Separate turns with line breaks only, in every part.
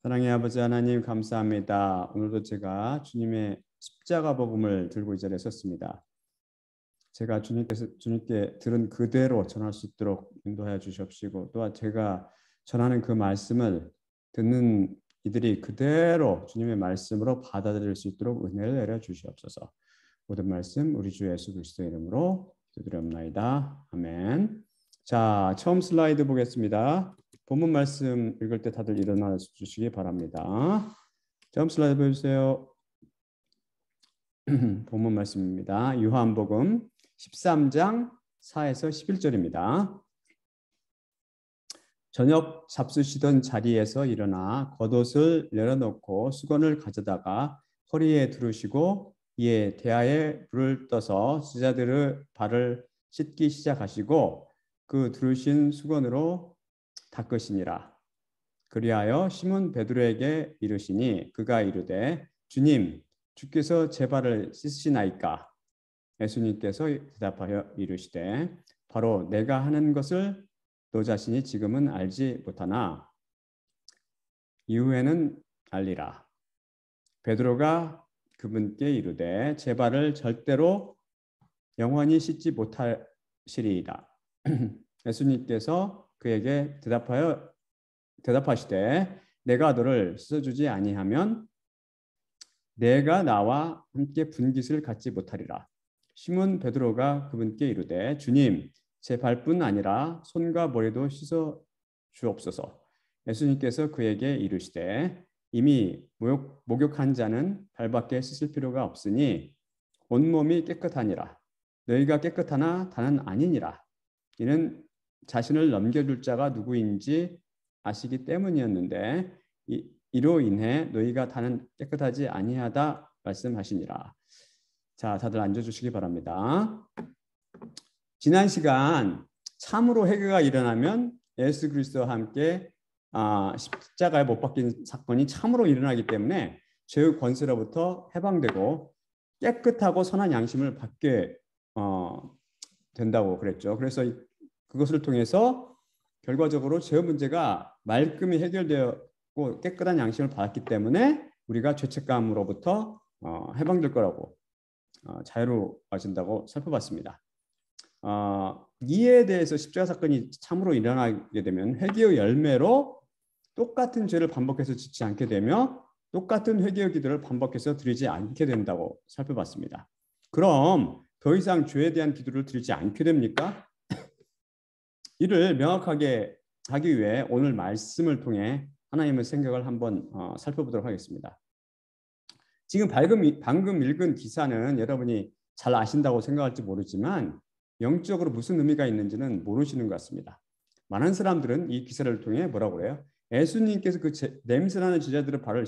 사랑의 아버지 하나님 감사합니다. 오늘도 제가 주님의 십자가 복음을 들고 이 자리에 섰습니다. 제가 주님께 들은 그대로 전할 수 있도록 인도하여 주시옵시고 또한 제가 전하는 그 말씀을 듣는 이들이 그대로 주님의 말씀으로 받아들일 수 있도록 은혜를 내려 주시옵소서. 모든 말씀 우리 주 예수 그리스도의 이름으로 기도드리옵나이다. 아멘. 자, 처음 슬라이드 보겠습니다. 본문 말씀 읽을 때 다들 일어나 주시기 바랍니다. 처음 슬라이드 보여주세요. 본문 말씀입니다. 요한복음 13장 4에서 11절입니다. 저녁 잡수시던 자리에서 일어나 겉옷을 내려놓고 수건을 가져다가 허리에 두르시고 이에 대야에 불을 떠서 제자들의 발을 씻기 시작하시고 그 두르신 수건으로 닦으시니라. 그리하여 시몬 베드로에게 이르시니 그가 이르되 주님 주께서 제 발을 씻으시나이까? 예수님께서 대답하여 이르시되 바로 내가 하는 것을 너 자신이 지금은 알지 못하나 이후에는 알리라. 베드로가 그분께 이르되 제 발을 절대로 영원히 씻지 못하시리이다. 예수님께서 그에게 대답하시되 내가 너를 씻어주지 아니하면 내가 나와 함께 분깃을 갖지 못하리라. 시몬 베드로가 그분께 이르되 주님 제 발뿐 아니라 손과 머리도 씻어 주옵소서. 예수님께서 그에게 이르시되 이미 목욕한 자는 발밖에 씻을 필요가 없으니 온몸이 깨끗하니라. 너희가 깨끗하나 다는 아니니라. 이는 자신을 넘겨줄 자가 누구인지 아시기 때문이었는데 이로 인해 너희가 다는 깨끗하지 아니하다 말씀하시니라. 자, 다들 앉아주시기 바랍니다. 지난 시간 참으로 회개가 일어나면 예수 그리스도와 함께 십자가에 못 박힌 사건이 참으로 일어나기 때문에 죄의 권세로부터 해방되고 깨끗하고 선한 양심을 받게 된다고 그랬죠. 그래서 그것을 통해서 결과적으로 죄의 문제가 말끔히 해결되었고 깨끗한 양심을 받았기 때문에 우리가 죄책감으로부터 해방될 거라고 자유로워진다고 살펴봤습니다. 이에 대해서 십자가 사건이 참으로 일어나게 되면 회개의 열매로 똑같은 죄를 반복해서 짓지 않게 되며 똑같은 회개의 기도를 반복해서 드리지 않게 된다고 살펴봤습니다. 그럼 더 이상 죄에 대한 기도를 드리지 않게 됩니까? 이를 명확하게 하기 위해 오늘 말씀을 통해 하나님의 생각을 한번 살펴보도록 하겠습니다. 지금 방금 읽은 기사는 여러분이 잘 아신다고 생각할지 모르지만 영적으로 무슨 의미가 있는지는 모르시는 것 같습니다. 많은 사람들은 이 기사를 통해 뭐라고 그래요? 예수님께서 그 냄새나는 제자들의 발을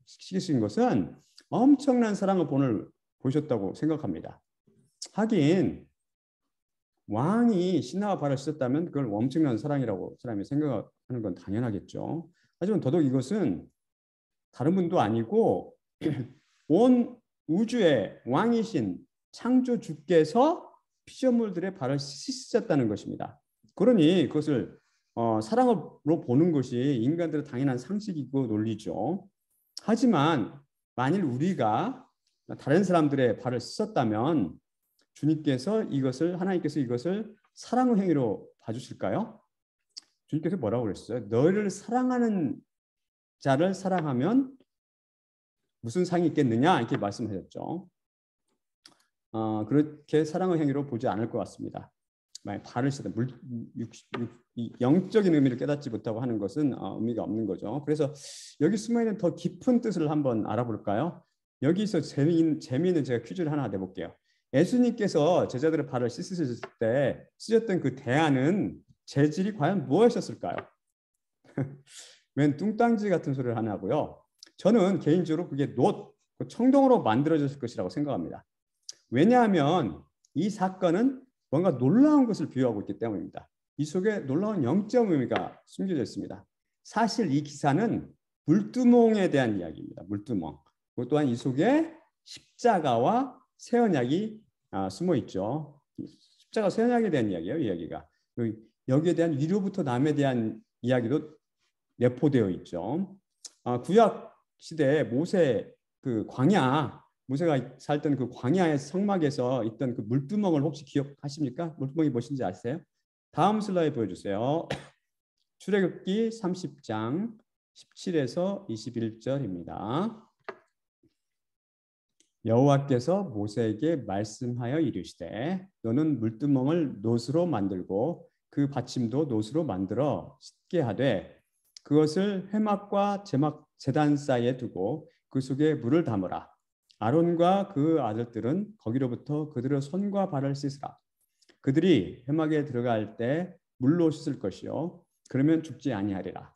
씻기신 것은 엄청난 사랑의 본을 보셨다고 생각합니다. 하긴 왕이 신하와 발을 씻었다면 그걸 엄청난 사랑이라고 사람이 생각하는 건 당연하겠죠. 하지만 더더욱 이것은 다른 분도 아니고 온 우주의 왕이신 창조주께서 피조물들의 발을 씻으셨다는 것입니다. 그러니 그것을 사랑으로 보는 것이 인간들의 당연한 상식이고 논리죠. 하지만 만일 우리가 다른 사람들의 발을 씻었다면 하나님께서 이것을 사랑의 행위로 봐주실까요? 주님께서 뭐라고 그랬어요? 너희를 사랑하는 자를 사랑하면 무슨 상이 있겠느냐 이렇게 말씀하셨죠. 그렇게 사랑의 행위로 보지 않을 것 같습니다. 만약 발을 씻다 영적인 의미를 깨닫지 못하고 하는 것은 의미가 없는 거죠. 그래서 여기 숨어있는 더 깊은 뜻을 한번 알아볼까요? 여기서 재미있는 제가 퀴즈를 하나 내볼게요. 예수님께서 제자들의 발을 씻으셨을 때 쓰셨던 그 대안은 재질이 과연 무엇이었을까요? 웬 뚱땅지 같은 소리를 하냐고요. 저는 개인적으로 그게 청동으로 만들어졌을 것이라고 생각합니다. 왜냐하면 이 사건은 뭔가 놀라운 것을 비유하고 있기 때문입니다. 이 속에 놀라운 영적 의미가 숨겨져 있습니다. 사실 이 기사는 물두멍에 대한 이야기입니다. 물두멍. 그것 또한 이 속에 십자가와 새 언약이 숨어 있죠. 십자가 새 언약에 대한 이야기예요. 이야기가 여기에 대한 위로부터 남에 대한 이야기도 내포되어 있죠. 구약 시대에 모세 그 광야, 모세가 살던 그 광야의 성막에서 있던 그 물두멍을 혹시 기억하십니까? 물두멍이 무엇인지 아세요? 다음 슬라이드 보여주세요. 출애굽기 30장 17에서 21절입니다. 여호와께서 모세에게 말씀하여 이르시되 너는 물두멍을 노스로 만들고 그 받침도 노스로 만들어 씻게 하되 그것을 회막과 제단 사이에 두고 그 속에 물을 담으라. 아론과 그 아들들은 거기로부터 그들의 손과 발을 씻으라. 그들이 회막에 들어갈 때 물로 씻을 것이요 그러면 죽지 아니하리라.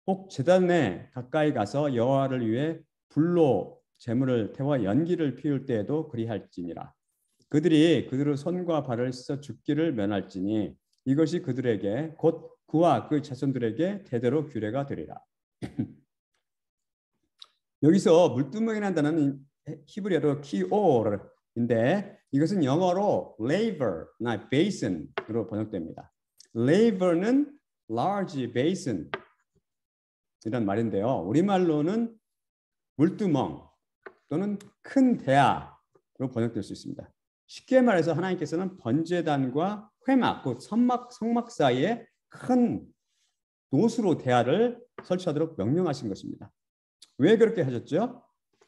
혹 제단에 가까이 가서 여호와를 위해 불로 재물을 태워 연기를 피울 때에도 그리할지니라. 그들이 그들의 손과 발을 씻어 죽기를 면할지니 이것이 그들에게 곧 그와 그 자손들에게 대대로 규례가 되리라. 여기서 물두멍이라는 단어는 히브리어로 키올인데 이것은 영어로 laver나 basin으로 번역됩니다. laver는 large basin 이란 말인데요. 우리말로는 물두멍 또는 큰 대야로 번역될 수 있습니다. 쉽게 말해서 하나님께서는 번제단과 회막, 그 성막 사이에 큰 노수로 대야를 설치하도록 명령하신 것입니다. 왜 그렇게 하셨죠?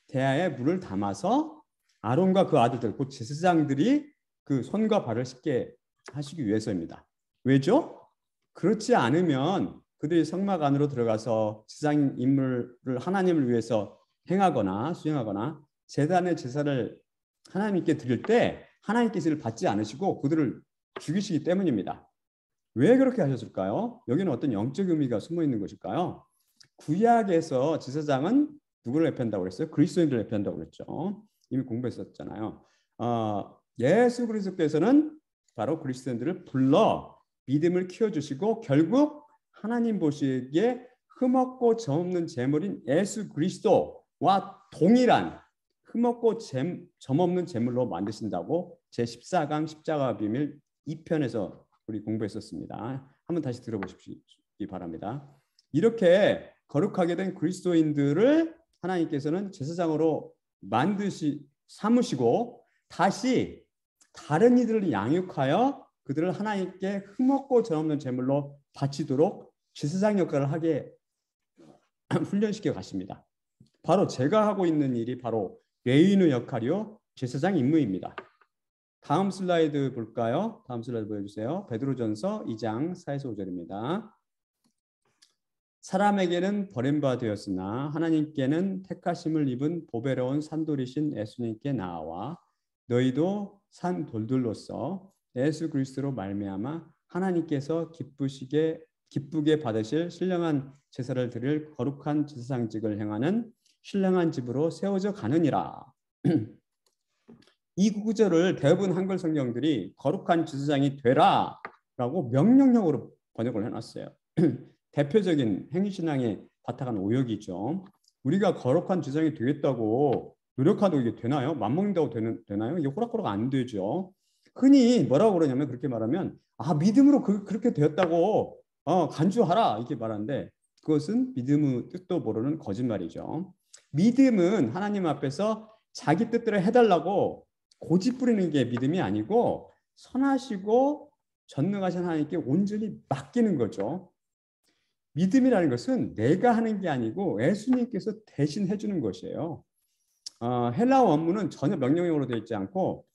대야에 물을 담아서 아론과 그 아들들, 곧 제사장들이 그 손과 발을 씻게 하시기 위해서입니다. 왜죠? 그렇지 않으면 그들이 성막 안으로 들어가서 제사장 임무를 하나님을 위해서 행하거나 수행하거나 제단의 제사를 하나님께 드릴 때 하나님께서 이를 받지 않으시고 그들을 죽이시기 때문입니다. 왜 그렇게 하셨을까요? 여기는 어떤 영적 의미가 숨어 있는 것일까요? 구약에서 제사장은 누구를 대표한다고 그랬어요? 그리스도인들을 대표한다고 그랬죠. 이미 공부했었잖아요. 예수 그리스도께서는 바로 그리스도인들을 불러 믿음을 키워주시고 결국 하나님 보시기에 흠없고 점없는 제물인 예수 그리스도와 동일한 흠없고 점없는 제물로 만드신다고 제14강 십자가 비밀 2편에서 우리 공부했었습니다. 한번 다시 들어보시기 바랍니다. 이렇게 거룩하게 된 그리스도인들을 하나님께서는 제사장으로 삼으시고 다시 다른 이들을 양육하여 그들을 하나님께 흠없고 점없는 제물로 바치도록 제사장 역할을 하게 훈련시켜 가십니다. 바로 제가 하고 있는 일이 바로 레위인의 역할이요 제사장 임무입니다. 다음 슬라이드 볼까요? 다음 슬라이드 보여주세요. 베드로전서 2장 4에서 5절입니다. 사람에게는 버림바 되었으나 하나님께는 택하심을 입은 보배로운 산돌이신 예수님께 나아와 너희도 산 돌들로서 예수 그리스도로 말미암아 하나님께서 기쁘게 받으실 신령한 제사를 드릴 거룩한 제사장직을 행하는 신령한 집으로 세워져 가느니라. 이 구절을 대부분 한글 성경들이 거룩한 제사장이 되라라고 명령형으로 번역을 해놨어요. 대표적인 행위신앙에 바탕한 오역이죠. 우리가 거룩한 제사장이 되겠다고 노력하도 이게 되나요? 맘먹는다고 되나요? 이게 호락호락 안 되죠. 흔히 뭐라고 그러냐면 그렇게 말하면 믿음으로 그렇게 되었다고 간주하라 이렇게 말하는데 그것은 믿음의 뜻도 모르는 거짓말이죠. 믿음은 하나님 앞에서 자기 뜻대로 해달라고 고집 부리는 게 믿음이 아니고 선하시고 전능하신 하나님께 온전히 맡기는 거죠. 믿음이라는 것은 내가 하는 게 아니고 예수님께서 대신 해주는 것이에요. 헬라어 원문은 전혀 명령형으로 되어 있지 않고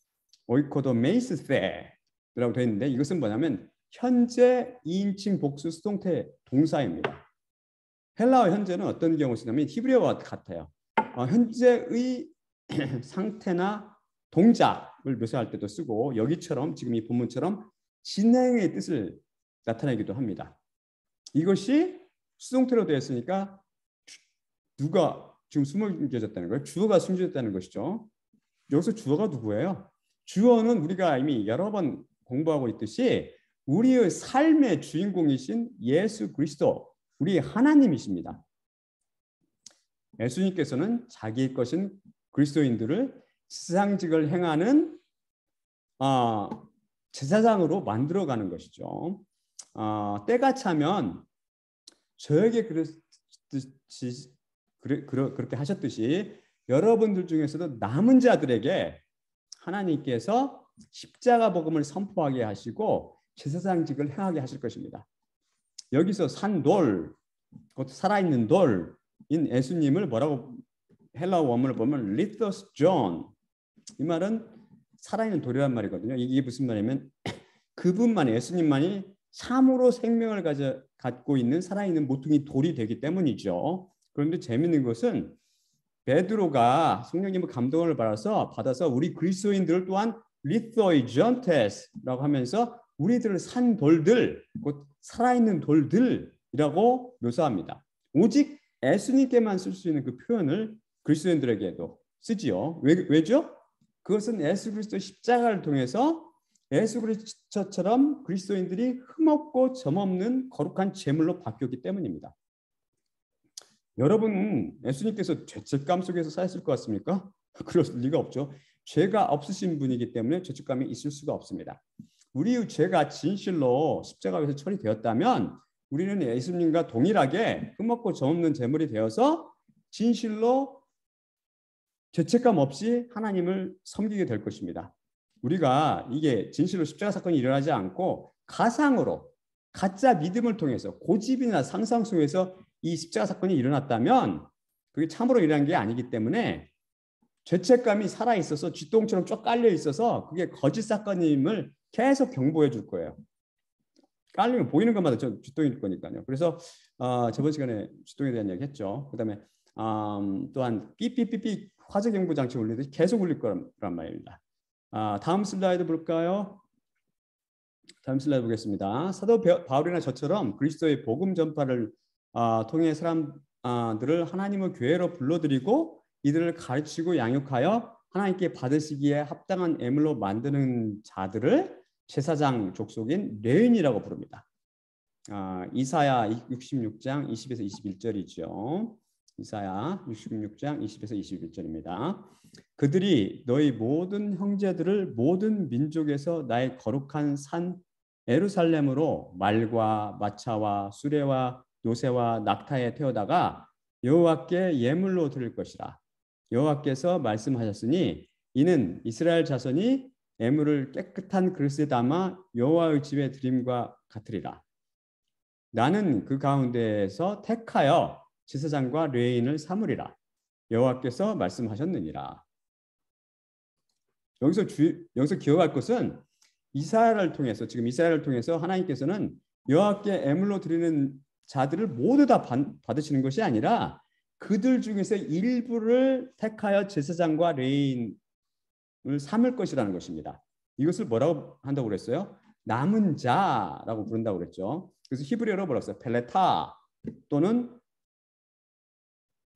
오이코도메이스테라고 되어 있는데 이것은 뭐냐면 현재 2인칭 복수 수동태 동사입니다. 헬라어 현재는 어떤 경우 쓰냐면 히브리어와 같아요. 현재의 상태나 동작을 묘사할 때도 쓰고 여기처럼 지금 이 본문처럼 진행의 뜻을 나타내기도 합니다. 이것이 수동태로 되어 있으니까 누가 지금 숨겨졌다는 거예요? 주어가 숨겨졌다는 것이죠. 여기서 주어가 누구예요? 주어는 우리가 이미 여러 번 공부하고 있듯이 우리의 삶의 주인공이신 예수 그리스도, 우리 하나님이십니다. 예수님께서는 자기 것인 그리스도인들을 제사장직을 행하는 제사장으로 만들어가는 것이죠. 때가 차면 저에게 그랬듯이 그렇게 하셨듯이 여러분들 중에서도 남은 자들에게 하나님께서 십자가 복음을 선포하게 하시고 제사장직을 행하게 하실 것입니다. 여기서 산 돌, 곧 살아있는 돌인 예수님을 뭐라고 헬라어 원문을 보면 리토스 존, 이 말은 살아있는 돌이란 말이거든요. 이게 무슨 말이냐면 그분만이, 예수님만이 참으로 생명을 갖고 있는 살아있는 모퉁이 돌이 되기 때문이죠. 그런데 재밌는 것은 베드로가 성령님의 감동을 받아서 우리 그리스도인들 또한 리토이전테스라고 하면서 우리들을 산 돌들, 곧 살아있는 돌들이라고 묘사합니다. 오직 예수님께만 쓸 수 있는 그 표현을 그리스도인들에게도 쓰지요. 왜죠? 그것은 예수 그리스도 십자가를 통해서 예수 그리스도처럼 그리스도인들이 흠없고 점없는 거룩한 제물로 바뀌었기 때문입니다. 여러분, 예수님께서 죄책감 속에서 사셨을 것 같습니까? 그럴 리가 없죠. 죄가 없으신 분이기 때문에 죄책감이 있을 수가 없습니다. 우리의 죄가 진실로 십자가에서 처리되었다면 우리는 예수님과 동일하게 흠없고 점없는 제물이 되어서 진실로 죄책감 없이 하나님을 섬기게 될 것입니다. 우리가 이게 진실로 십자가 사건이 일어나지 않고 가상으로 가짜 믿음을 통해서 고집이나 상상 속에서 이 십자가 사건이 일어났다면 그게 참으로 일어난 게 아니기 때문에 죄책감이 살아있어서 쥐똥처럼 쭉 깔려 있어서 그게 거짓 사건임을 계속 경고해 줄 거예요. 깔리면 보이는 것마다 쥐똥일 거니까요. 그래서 저번 시간에 쥐똥에 대한 이야기 했죠. 그다음에 또한 삐삐삐삐 화재 경보 장치 울리듯이 계속 울릴 거란 말입니다. 다음 슬라이드 볼까요? 다음 슬라이드 보겠습니다. 사도 바울이나 저처럼 그리스도의 복음 전파를 통해 사람들을 하나님의 교회로 불러들이고 이들을 가르치고 양육하여 하나님께 받으시기에 합당한 예물로 만드는 자들을 제사장 족속인 레위인이라고 부릅니다. 이사야 66장 20에서 21절이죠. 이사야 66장 20에서 21절입니다. 그들이 너희 모든 형제들을 모든 민족에서 나의 거룩한 산 예루살렘으로 말과 마차와 수레와 노새와 낙타에 태워다가 여호와께 예물로 드릴 것이라. 여호와께서 말씀하셨으니 이는 이스라엘 자손이 예물을 깨끗한 그릇에 담아 여호와의 집에 드림과 같으리라. 나는 그 가운데에서 택하여 제사장과 레위인을 삼으리라. 여호와께서 말씀하셨느니라. 여기서 기억할 것은 이스라엘을 통해서 하나님께서는 여호와께 예물로 드리는 자들을 모두 다 받으시는 것이 아니라 그들 중에서 일부를 택하여 제사장과 레위인을 삼을 것이라는 것입니다. 이것을 뭐라고 한다고 그랬어요? 남은 자라고 부른다고 그랬죠. 그래서 히브리어로 뭐라고 했어요? 펠레타 또는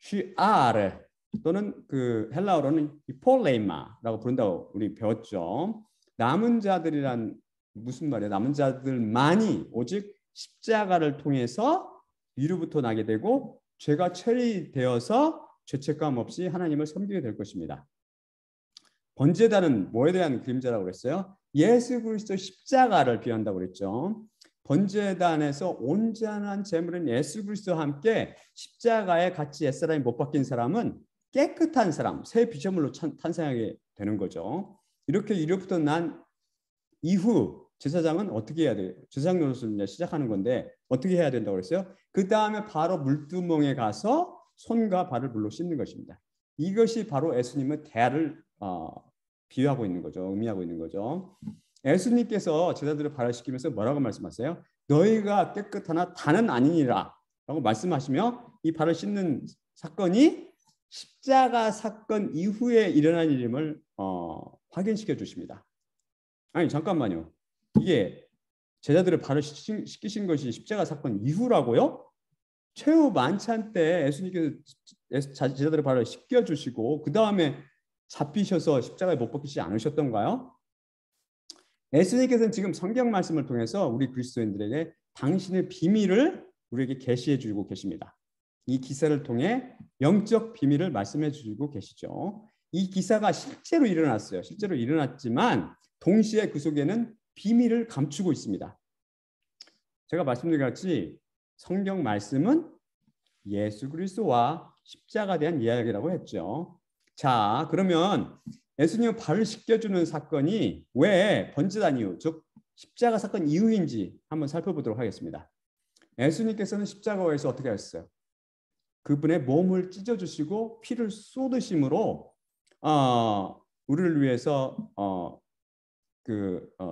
쉬아르 또는 그 헬라어로는 폴레이마라고 부른다고 우리 배웠죠. 남은 자들이란 무슨 말이에요? 남은 자들만이 오직 십자가를 통해서 위로부터 나게 되고 죄가 처리되어서 죄책감 없이 하나님을 섬기게 될 것입니다. 번제단은 뭐에 대한 그림자라고 그랬어요? 예수 그리스도 십자가를 비유한다고 그랬죠. 번제단에서 온전한 제물은 예수 그리스도와 함께 십자가에 같이 옛사람이 못 박힌 사람은 깨끗한 사람, 새 피조물로 탄생하게 되는 거죠. 이렇게 위로부터 난 이후 제사장은 어떻게 해야 돼요? 제사장 노릇을 시작하는 건데 어떻게 해야 된다고 그랬어요? 그 다음에 바로 물두멍에 가서 손과 발을 물로 씻는 것입니다. 이것이 바로 예수님의 대화를 비유하고 있는 거죠. 의미하고 있는 거죠. 예수님께서 제자들을 발화시키면서 뭐라고 말씀하세요? 너희가 깨끗하나 다는 아니니라 라고 말씀하시며 이 발을 씻는 사건이 십자가 사건 이후에 일어난 일임을 확인시켜 주십니다. 아니 잠깐만요. 이게 제자들을 발을 씻기신 것이 십자가 사건 이후라고요? 최후 만찬 때 예수님께서 제자들의 발을 씻겨주시고 그 다음에 잡히셔서 십자가에 못 박히지 않으셨던가요? 예수님께서는 지금 성경 말씀을 통해서 우리 그리스도인들에게 당신의 비밀을 우리에게 계시해 주고 계십니다. 이 기사를 통해 영적 비밀을 말씀해 주고 계시죠. 이 기사가 실제로 일어났어요. 실제로 일어났지만 동시에 그 속에는 비밀을 감추고 있습니다. 제가 말씀드린 같이 성경 말씀은 예수 그리스도와 십자가에 대한 이야기라고 했죠. 자, 그러면 예수님의 발을 씻겨주는 사건이 왜 번제단 이후, 즉 십자가 사건 이후인지 한번 살펴보도록 하겠습니다. 예수님께서는 십자가에서 어떻게 하셨어요? 그분의 몸을 찢어주시고 피를 쏟으심으로 우리를 위해서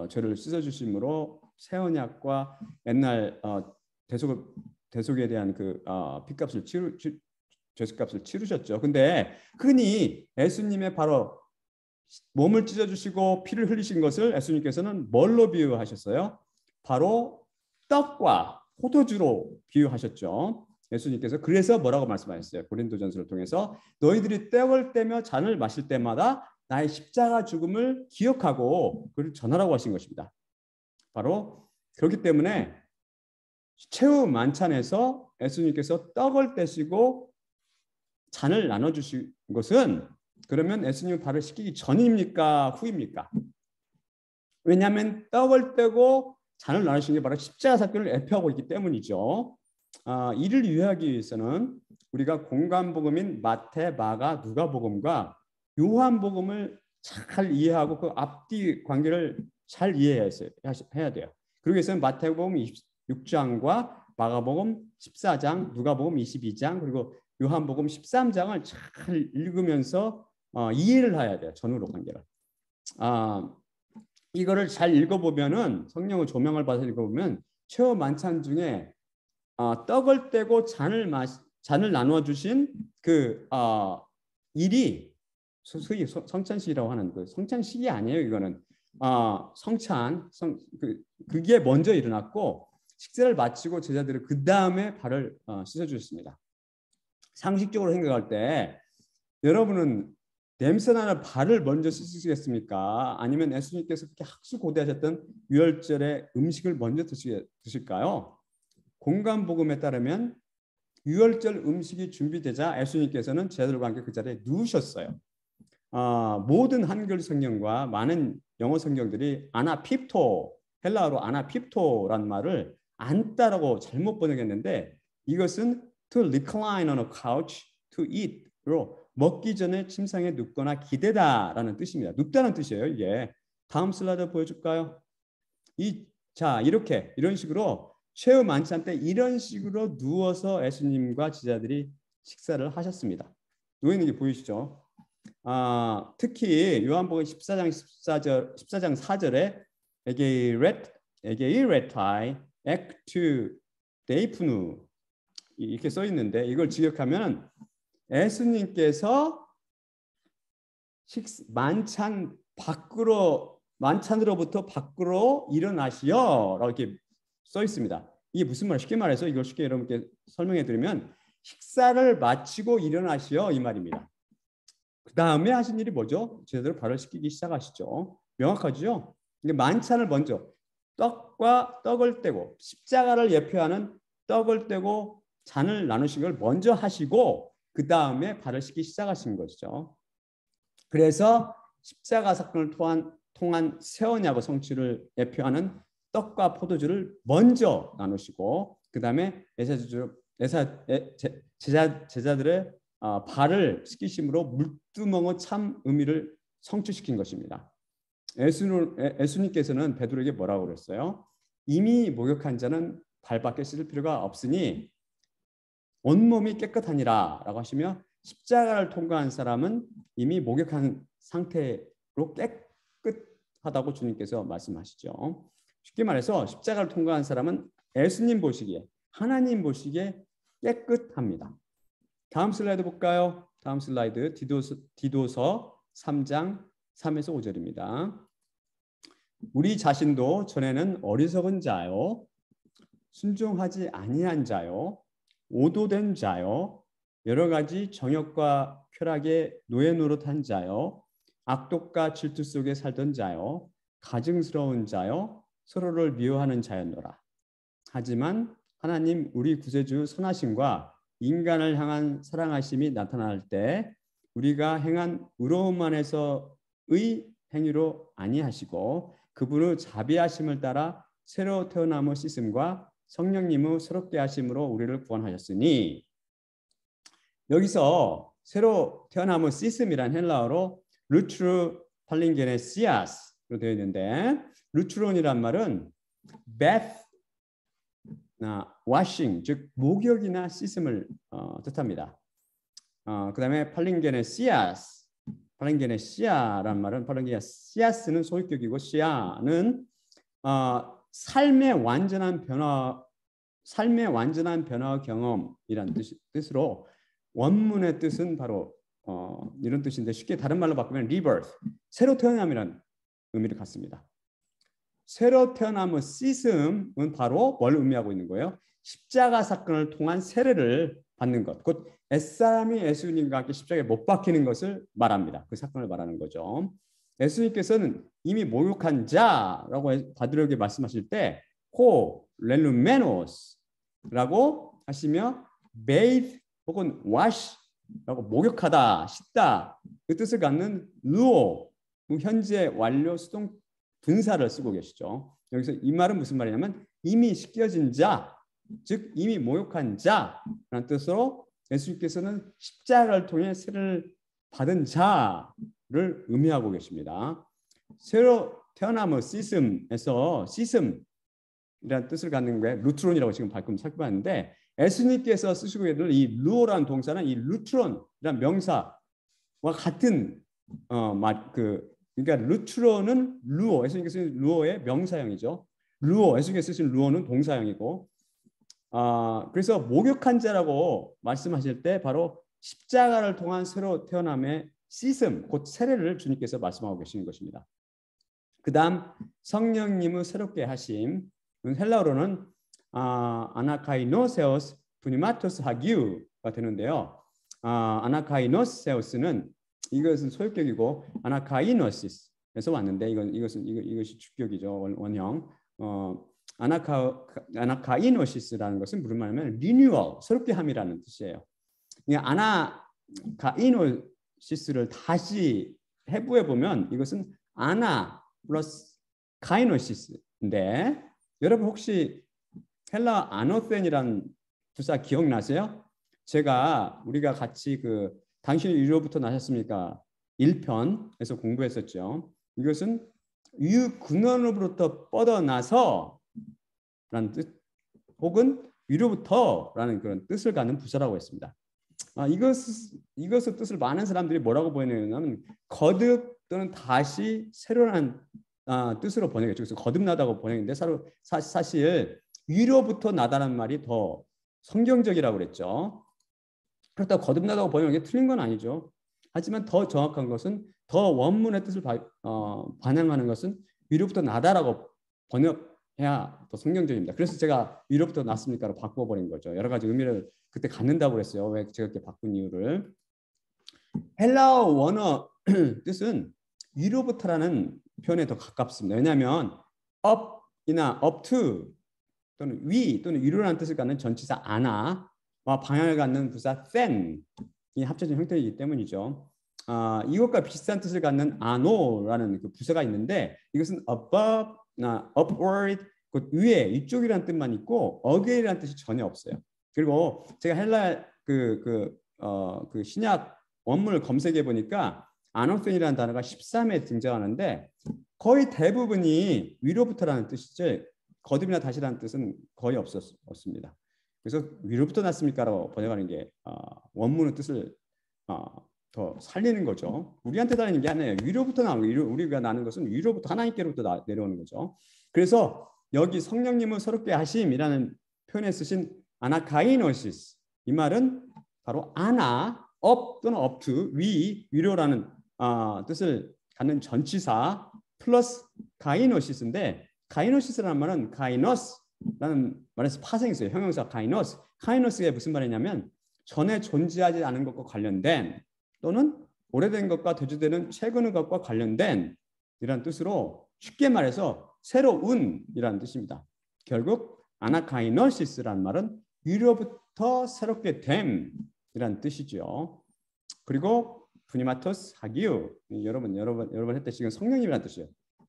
죄를 씻어주심으로 새 언약과 옛날 대속에 대한 핏값을 죄값을 치르셨죠. 근데 흔히 예수님의 바로 몸을 찢어주시고 피를 흘리신 것을 예수님께서는 뭘로 비유하셨어요? 바로 떡과 포도주로 비유하셨죠. 예수님께서 그래서 뭐라고 말씀하셨어요? 고린도전서를 통해서 너희들이 떡을 떼며 잔을 마실 때마다 나의 십자가 죽음을 기억하고 그를 전하라고 하신 것입니다. 바로 그렇기 때문에 최후 만찬에서 예수님께서 떡을 떼시고 잔을 나눠주신 것은 그러면 예수님 발을 씻기기 전입니까? 후입니까? 왜냐하면 떡을 떼고 잔을 나누신 게 바로 십자가 사건을 예표하고 있기 때문이죠. 이를 이해하기 위해서는 우리가 공관복음인 마태, 마가, 누가복음과 요한복음을 잘 이해하고 그 앞뒤 관계를 잘 이해해야 돼요. 그러기 위해서는 마태복음 26장과 마가복음 14장, 누가복음 22장 그리고 요한복음 13장을 잘 읽으면서 이해를 해야 돼요. 전후로 관계를. 이거를 잘 읽어보면은 성령의 조명을 받아서 읽어보면 최후 만찬 중에 떡을 떼고 잔을 나누어 주신 일이 소위 성찬식이라고 하는 그 성찬식이 아니에요. 이거는 그게 먼저 일어났고 식사를 마치고 제자들이 그 다음에 발을 씻어주셨습니다. 상식적으로 생각할 때 여러분은 냄새나는 발을 먼저 씻으시겠습니까? 아니면 예수님께서 그렇게 학수고대하셨던 유월절에 음식을 먼저 드실까요? 공관복음에 따르면 유월절 음식이 준비되자 예수님께서는 제자들과 함께 그 자리에 누우셨어요. 모든 한글 성경과 많은 영어 성경들이 아나핍토, 헬라어로 아나핍토란 말을 앉다라고 잘못 번역했는데 이것은 to recline on a couch to eat로 먹기 전에 침상에 눕거나 기대다라는 뜻입니다. 눕다는 뜻이에요. 이게 다음 슬라이드 보여줄까요? 이런 식으로 최후 만찬 때 이런 식으로 누워서 예수님과 제자들이 식사를 하셨습니다. 누워 있는 게 보이시죠? 특히 요한복음 14장 4절에 에게이레타이 액투 데이프누 이렇게 써 있는데 이걸 직역하면 예수님께서 만찬으로부터 밖으로 일어나시어라고 이렇게 써 있습니다. 이게 무슨 말이에요? 쉽게 말해서 이걸 쉽게 여러분께 설명해 드리면 식사를 마치고 일어나시어 이 말입니다. 그 다음에 하신 일이 뭐죠? 제대로 발을 씻기기 시작하시죠. 명확하죠? 이게 만찬을 먼저 떡을 떼고 십자가를 예표하는 떡을 떼고 잔을 나누신 걸 먼저 하시고 그 다음에 발을 씻기 시작하신 것이죠. 그래서 십자가 사건을 통한 새 언약의 성취를 예표하는 떡과 포도주를 먼저 나누시고 그 다음에 제자들의 발을 씻기심으로 물두멍의 참 의미를 성취시킨 것입니다. 예수님께서는 베드로에게 뭐라고 그랬어요? 이미 목욕한 자는 발밖에 씻을 필요가 없으니 온몸이 깨끗하니라 라고 하시며 십자가를 통과한 사람은 이미 목욕한 상태로 깨끗하다고 주님께서 말씀하시죠. 쉽게 말해서 십자가를 통과한 사람은 예수님 보시기에 하나님 보시기에 깨끗합니다. 다음 슬라이드 볼까요? 다음 슬라이드 디도서 3장 3에서 5절입니다. 우리 자신도 전에는 어리석은 자요 순종하지 아니한 자요 오도된 자요 여러 가지 정욕과 쾌락에 노예 노릇한 자요 악독과 질투 속에 살던 자요 가증스러운 자요 서로를 미워하는 자였노라. 하지만 하나님 우리 구세주 선하심과 인간을 향한 사랑하심이 나타날 때 우리가 행한 의로움 안에서의 행위로 아니하시고 그분의 자비하심을 따라 새로 태어남의 씻음과 성령님의 새롭게 하심으로 우리를 구원하셨으니 여기서 새로 태어남은 시스미란 헬라어로 루트루 팔린게네시아스로 되어 있는데 루트론이란 말은 bath, washing, 즉 목욕이나 씻음을 뜻합니다. 그다음에 팔린게네시아스, 팔린게네시아란 말은 팔린게네시아스는 소유격이고 시아는 삶의 완전한 변화 경험이란 뜻으로 원문의 뜻은 바로 이런 뜻인데 쉽게 다른 말로 바꾸면 rebirth, 새로 태어남이라는 의미를 갖습니다. 새로 태어남의 시즘은 바로 뭘 의미하고 있는 거예요? 십자가 사건을 통한 세례를 받는 것, 곧 옛사람이 예수님과 함께 십자가에 못 박히는 것을 말합니다. 그 사건을 말하는 거죠. 예수님께서는 이미 목욕한 자라고 바디로에게 말씀하실 때 호 렐루메노스라고 하시며 bathe 혹은 wash라고 목욕하다, 씻다 그 뜻을 갖는 루오 현재 완료 수동 분사를 쓰고 계시죠. 여기서 이 말은 무슨 말이냐면 이미 씻겨진 자, 즉 이미 목욕한 자라는 뜻으로 예수님께서는 십자가를 통해 세례를 받은 자를 의미하고 계십니다. 새로 태어남의 시즘에서 시즘이라는 뜻을 갖는 게 루트론이라고 지금 방금 살펴봤는데 예수님께서 쓰시고 있는 이 루오라는 동사는 이 루트론이라는 명사와 같은 그러니까 루트론은 루오, 예수님께서 쓰신 루오의 명사형이죠. 루오, 예수님께서 쓰신 루오는 동사형이고, 그래서 목욕한 자라고 말씀하실 때 바로 십자가를 통한 새로 태어남의 시즘, 곧 세례를 주님께서 말씀하고 계시는 것입니다. 그다음 성령님의 새롭게 하심, 헬라어로는 아나카이노세오스 푸니마토스 하기우가 되는데요. 아나카이노세오스는 이것은 소유격이고 아나카이노시스에서 왔는데 이것이 주격이죠. 원형. 아나카이노시스라는 것은 무슨 말이냐면 리뉴얼, 새롭게 함이라는 뜻이에요. 아나카이노시스를 다시 해부해 보면 이것은 아나 플러스 카이노시스인데 여러분 혹시 헬라 아노센이라는 부사 기억나세요? 우리가 같이 당신이 유로부터 나셨습니까? 1편에서 공부했었죠. 이것은 유근원으로부터 뻗어나서 라는 뜻 혹은 위로부터라는 그런 뜻을 갖는 부사라고 했습니다. 이것의 뜻을 많은 사람들이 뭐라고 번역하냐면 거듭 또는 다시 새로운 뜻으로 번역했죠. 그래서 거듭나다고 번역했는데 사실 위로부터 나다라는 말이 더 성경적이라고 그랬죠. 그렇다고 거듭나다고 번역이 틀린 건 아니죠. 하지만 더 정확한 것은 더 원문의 뜻을 반영하는 것은 위로부터 나다라고 번역해야 더 성경적입니다. 그래서 제가 위로부터 났습니까로 바꿔버린 거죠. 여러 가지 의미를 그때 갖는다고 그랬어요. 왜 제가 이렇게 바꾼 이유를. 헬라어 원어 뜻은 위로부터라는 표현에 더 가깝습니다. 왜냐하면 up이나 up to 또는 위 또는 위로라는 뜻을 갖는 전치사 아나와 방향을 갖는 부사 then이 합쳐진 형태이기 때문이죠. 이것과 비슷한 뜻을 갖는 아노라는 그 부사가 있는데 이것은 above, upward, 그 위에 이쪽이라는 뜻만 있고 again이라는 뜻이 전혀 없어요. 그리고 제가 헬라 그 신약 원문을 검색해 보니까 아노센이라는 단어가 13회 등장하는데 거의 대부분이 위로부터라는 뜻이지 거듭이나 다시라는 뜻은 거의 없습니다. 그래서 위로부터 났습니까라고 번역하는 게 원문의 뜻을 더 살리는 거죠. 우리한테 달리는 게 아니에요. 위로부터 나오는 우리가 나는 것은 위로부터 하나님께로부터 내려오는 거죠. 그래서 여기 성령님을 새롭게 하심이라는 표현에 쓰신 아나카이노시스 이 말은 바로 아나 up 또는 up to 위로라는 뜻을 갖는 전치사 플러스 카이노시스인데 카이노시스라는 말은 카이노스라는 말에서 파생했어요. 형용사 카이노스. 카이노스가 무슨 말이냐면 전에 존재하지 않은 것과 관련된 또는 오래된 것과 대조되는 최근의 것과 관련된 이라는 뜻으로 쉽게 말해서 새로운 이라는 뜻입니다. 결국 아나카이노시스라는 말은 위로부터 새롭게 됨 이라는 뜻이죠. 그리고 푸니마토스 하기우 여러분 했듯이 지금 성령님이라는 뜻이에요.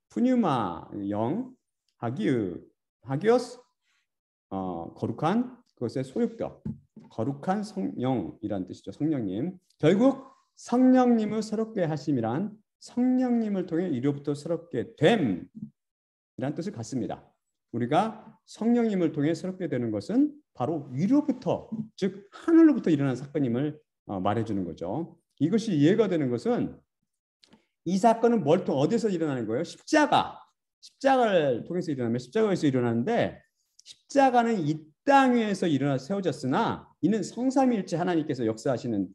푸뉴마 영 하기우스 거룩한 그것의 소유격 거룩한 성령이란 뜻이죠. 성령님. 결국 성령님을 새롭게 하심이란 성령님을 통해 이로부터 새롭게 됨이란 뜻을 갖습니다. 우리가 성령님을 통해 새롭게 되는 것은 바로 위로부터, 즉 하늘로부터 일어난 사건임을 말해주는 거죠. 이것이 이해가 되는 것은 이 사건은 어디서 일어나는 거예요? 십자가를 통해서 일어나면 십자가에서 일어나는데, 십자가는 이 땅 위에서 세워졌으나 이는 성삼위일체 하나님께서 역사하시는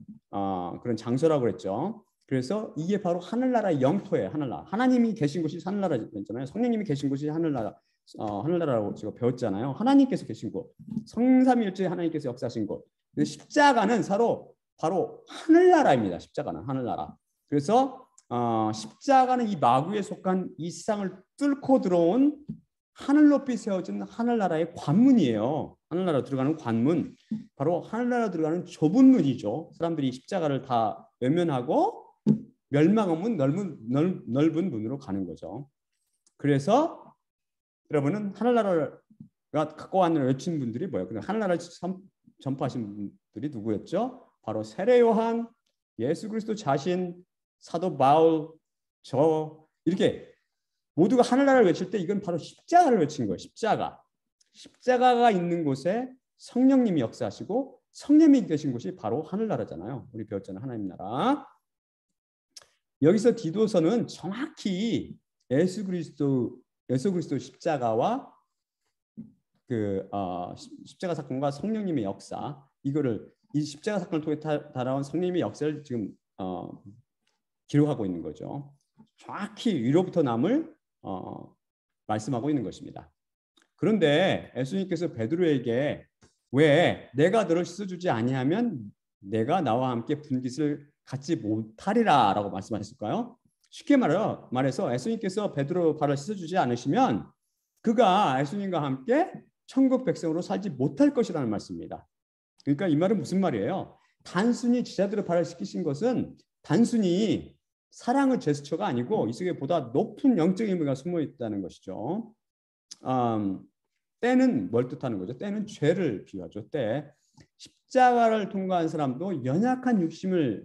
그런 장소라고 그랬죠. 그래서 이게 바로 하늘나라의 영토예요. 하늘나라. 하나님이 계신 곳이 하늘나라잖아요. 성령님이 계신 곳이 하늘나라라고 제가 배웠잖아요. 하나님께서 계신 곳, 성삼위일체 하나님께서 역사하신 곳. 십자가는 바로 하늘나라입니다. 십자가는 하늘나라. 그래서 십자가는 이 마구에 속한 이 세상을 뚫고 들어온 하늘 높이 세워진 하늘나라의 관문이에요. 하늘나라 들어가는 관문, 바로 하늘나라 들어가는 좁은 문이죠. 사람들이 십자가를 다 외면하고 멸망하면 넓은 문으로 가는 거죠. 그래서 여러분은 하늘나라가 갖고 왔는 외친 분들이 뭐예요? 근데 하늘나라를 전파하신 분들이 누구였죠? 바로 세례 요한, 예수 그리스도 자신, 사도 바울, 이렇게 모두가 하늘나라를 외칠 때 이건 바로 십자가를 외친 거예요. 십자가가 있는 곳에 성령님이 역사하시고 성령님이 계신 곳이 바로 하늘나라잖아요. 우리 배웠잖아요. 하나님 나라. 여기서 디도서는 정확히 예수 그리스도 십자가와 십자가 사건과 성령님의 역사, 이거를 이 십자가 사건을 통해 달아온 성령님의 역사를 지금 기록하고 있는 거죠. 정확히 위로부터 남을 말씀하고 있는 것입니다. 그런데 예수님께서 베드로에게 왜 내가 너를 씻어주지 아니하면 내가 나와 함께 분깃을 갖지 못하리라 라고 말씀하셨을까요? 쉽게 말해서 예수님께서 베드로 발을 씻어주지 않으시면 그가 예수님과 함께 천국 백성으로 살지 못할 것이라는 말씀입니다. 그러니까 이 말은 무슨 말이에요? 단순히 제자들의 발을 씻기신 것은 단순히 사랑의 제스처가 아니고 이 속에 보다 높은 영적인 의미가 숨어 있다는 것이죠. 때는 뭘 뜻하는 거죠? 때는 죄를 비유하죠. 때. 십자가를 통과한 사람도 연약한 육신이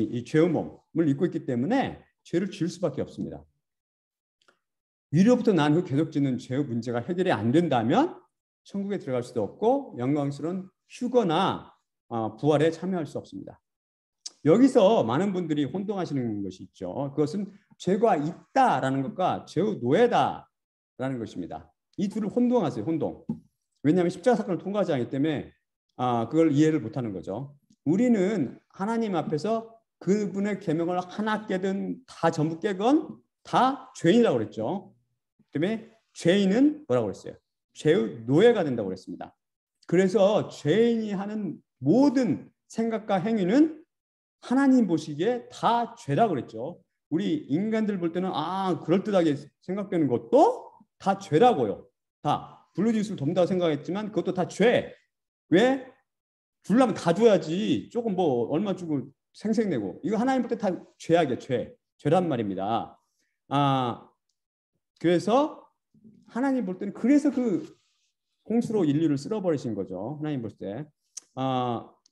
이 죄의 몸을 입고 있기 때문에 죄를 지을 수밖에 없습니다. 위로부터 난 후 계속 짓는 죄의 문제가 해결이 안 된다면 천국에 들어갈 수도 없고 영광스러운 휴거나 부활에 참여할 수 없습니다. 여기서 많은 분들이 혼동하시는 것이 있죠. 그것은 죄가 있다라는 것과 죄의 노예다라는 것입니다. 이 둘을 혼동하세요. 혼동. 왜냐하면 십자가 사건을 통과하지 않기 때문에 그걸 이해를 못하는 거죠. 우리는 하나님 앞에서 그분의 계명을 하나 깨든 다 전부 깨건 다 죄인이라고 그랬죠. 그다음에 죄인은 뭐라고 그랬어요? 죄의 노예가 된다고 그랬습니다. 그래서 죄인이 하는 모든 생각과 행위는 하나님 보시기에 다 죄라고 그랬죠. 우리 인간들 볼 때는 그럴듯하게 생각되는 것도 다 죄라고요. 다 불로지수를 돕는다고 생각했지만 그것도 다 죄. 왜? 주려면 다 줘야지. 조금 얼마 주고 생색내고. 이거 하나님 볼 때 다 죄악이야. 죄란 말입니다. 그래서 하나님 볼 때는 그래서 그 홍수로 인류를 쓸어버리신 거죠. 하나님 볼 때.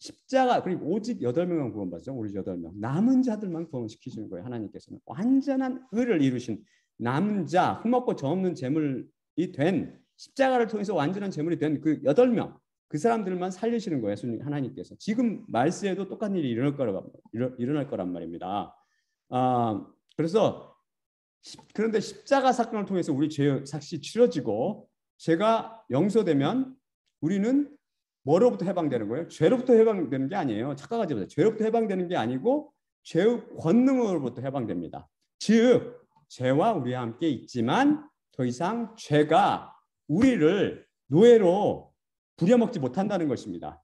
십자가, 그리고 오직 8명만 구원받죠. 오직 8명. 남은 자들만 구원시키시는 거예요. 하나님께서는. 완전한 의를 이루신 남은 자, 흠없고 저없는 제물이 된, 십자가를 통해서 완전한 제물이 된 그 8명, 그 사람들만 살리시는 거예요. 하나님께서. 지금 말세에도 똑같은 일이 일어날 거란 말입니다. 그런데 십자가 사건을 통해서 우리 죄의 삭시 치러지고 죄가 용서되면 우리는 뭐로부터 해방되는 거예요? 죄로부터 해방되는 게 아니에요. 착각하지 마세요. 죄로부터 해방되는 게 아니고 죄의 권능으로부터 해방됩니다. 즉 죄와 우리와 함께 있지만 더 이상 죄가 우리를 노예로 부려먹지 못한다는 것입니다.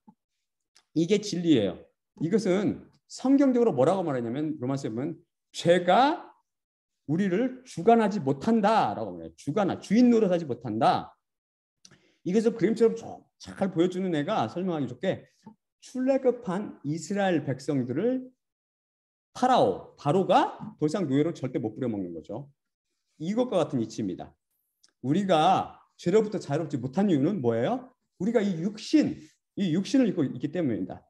이게 진리예요. 이것은 성경적으로 뭐라고 말하냐면 로마서에 보면 죄가 우리를 주관하지 못한다라고 말해요. 주인 노릇하지 못한다. 이것을 그림처럼 잘 보여주는 애가 설명하기 좋게 출애굽한 이스라엘 백성들을 바로가 더 이상 노예로 절대 못 부려먹는 거죠. 이것과 같은 이치입니다. 우리가 죄로부터 자유롭지 못한 이유는 뭐예요? 우리가 이 육신을 입고 있기 때문입니다.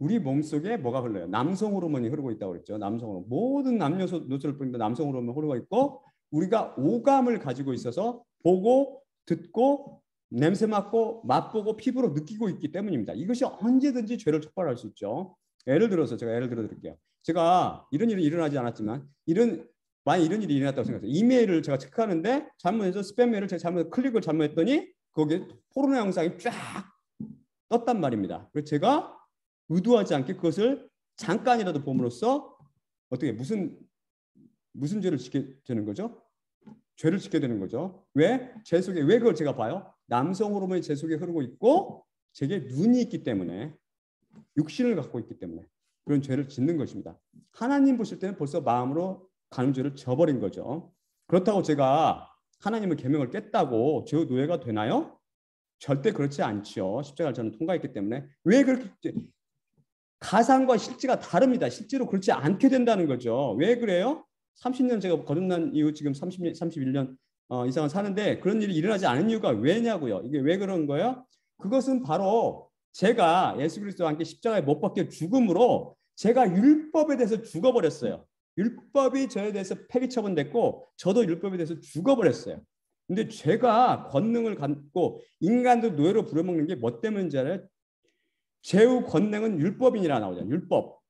우리 몸속에 뭐가 흘러요? 남성 호르몬이 흐르고 있다고 그랬죠. 남성 호르몬. 모든 남녀 노소를 보면 남성 호르몬이 흐르고 있고 우리가 오감을 가지고 있어서 보고 듣고 냄새 맡고 맛보고 피부로 느끼고 있기 때문입니다. 이것이 언제든지 죄를 촉발할 수 있죠. 예를 들어서 제가 예를 들어 드릴게요. 제가 이런 일은 일어나지 않았지만 만약 이런 일이 일어났다고 생각해요. 이메일을 제가 체크하는데 잘못해서 스팸 메일을 제가 클릭을 잘못했더니 거기에 포르노 영상이 쫙 떴단 말입니다. 그래서 제가 의도하지 않게 그것을 잠깐이라도 봄으로써 어떻게 무슨 죄를 짓게 되는 거죠? 죄를 짓게 되는 거죠. 왜? 제 속에 왜 그걸 제가 봐요? 남성 호르몬이 제 속에 흐르고 있고 제게 눈이 있기 때문에 육신을 갖고 있기 때문에 그런 죄를 짓는 것입니다. 하나님 보실 때는 벌써 마음으로 가는 죄를 져버린 거죠. 그렇다고 제가 하나님의 계명을 깼다고 죄의 노예가 되나요? 절대 그렇지 않죠. 십자가를 저는 통과했기 때문에. 왜 그렇게 가상과 실제가 다릅니다. 실제로 그렇지 않게 된다는 거죠. 왜 그래요? 30년 제가 거듭난 이후 지금 31년 이상을 사는데 그런 일이 일어나지 않은 이유가 왜냐고요. 이게 왜 그런 거예요? 그것은 바로 제가 예수 그리스도와 함께 십자가에 못 박혀 죽음으로 제가 율법에 대해서 죽어버렸어요. 율법이 저에 대해서 폐기 처분됐고 저도 율법에 대해서 죽어버렸어요. 근데 죄가 권능을 갖고 인간들 노예로 부려먹는 게 뭐 때문인지 알아요? 죄의 권능은 율법이니라 나오잖아요. 율법.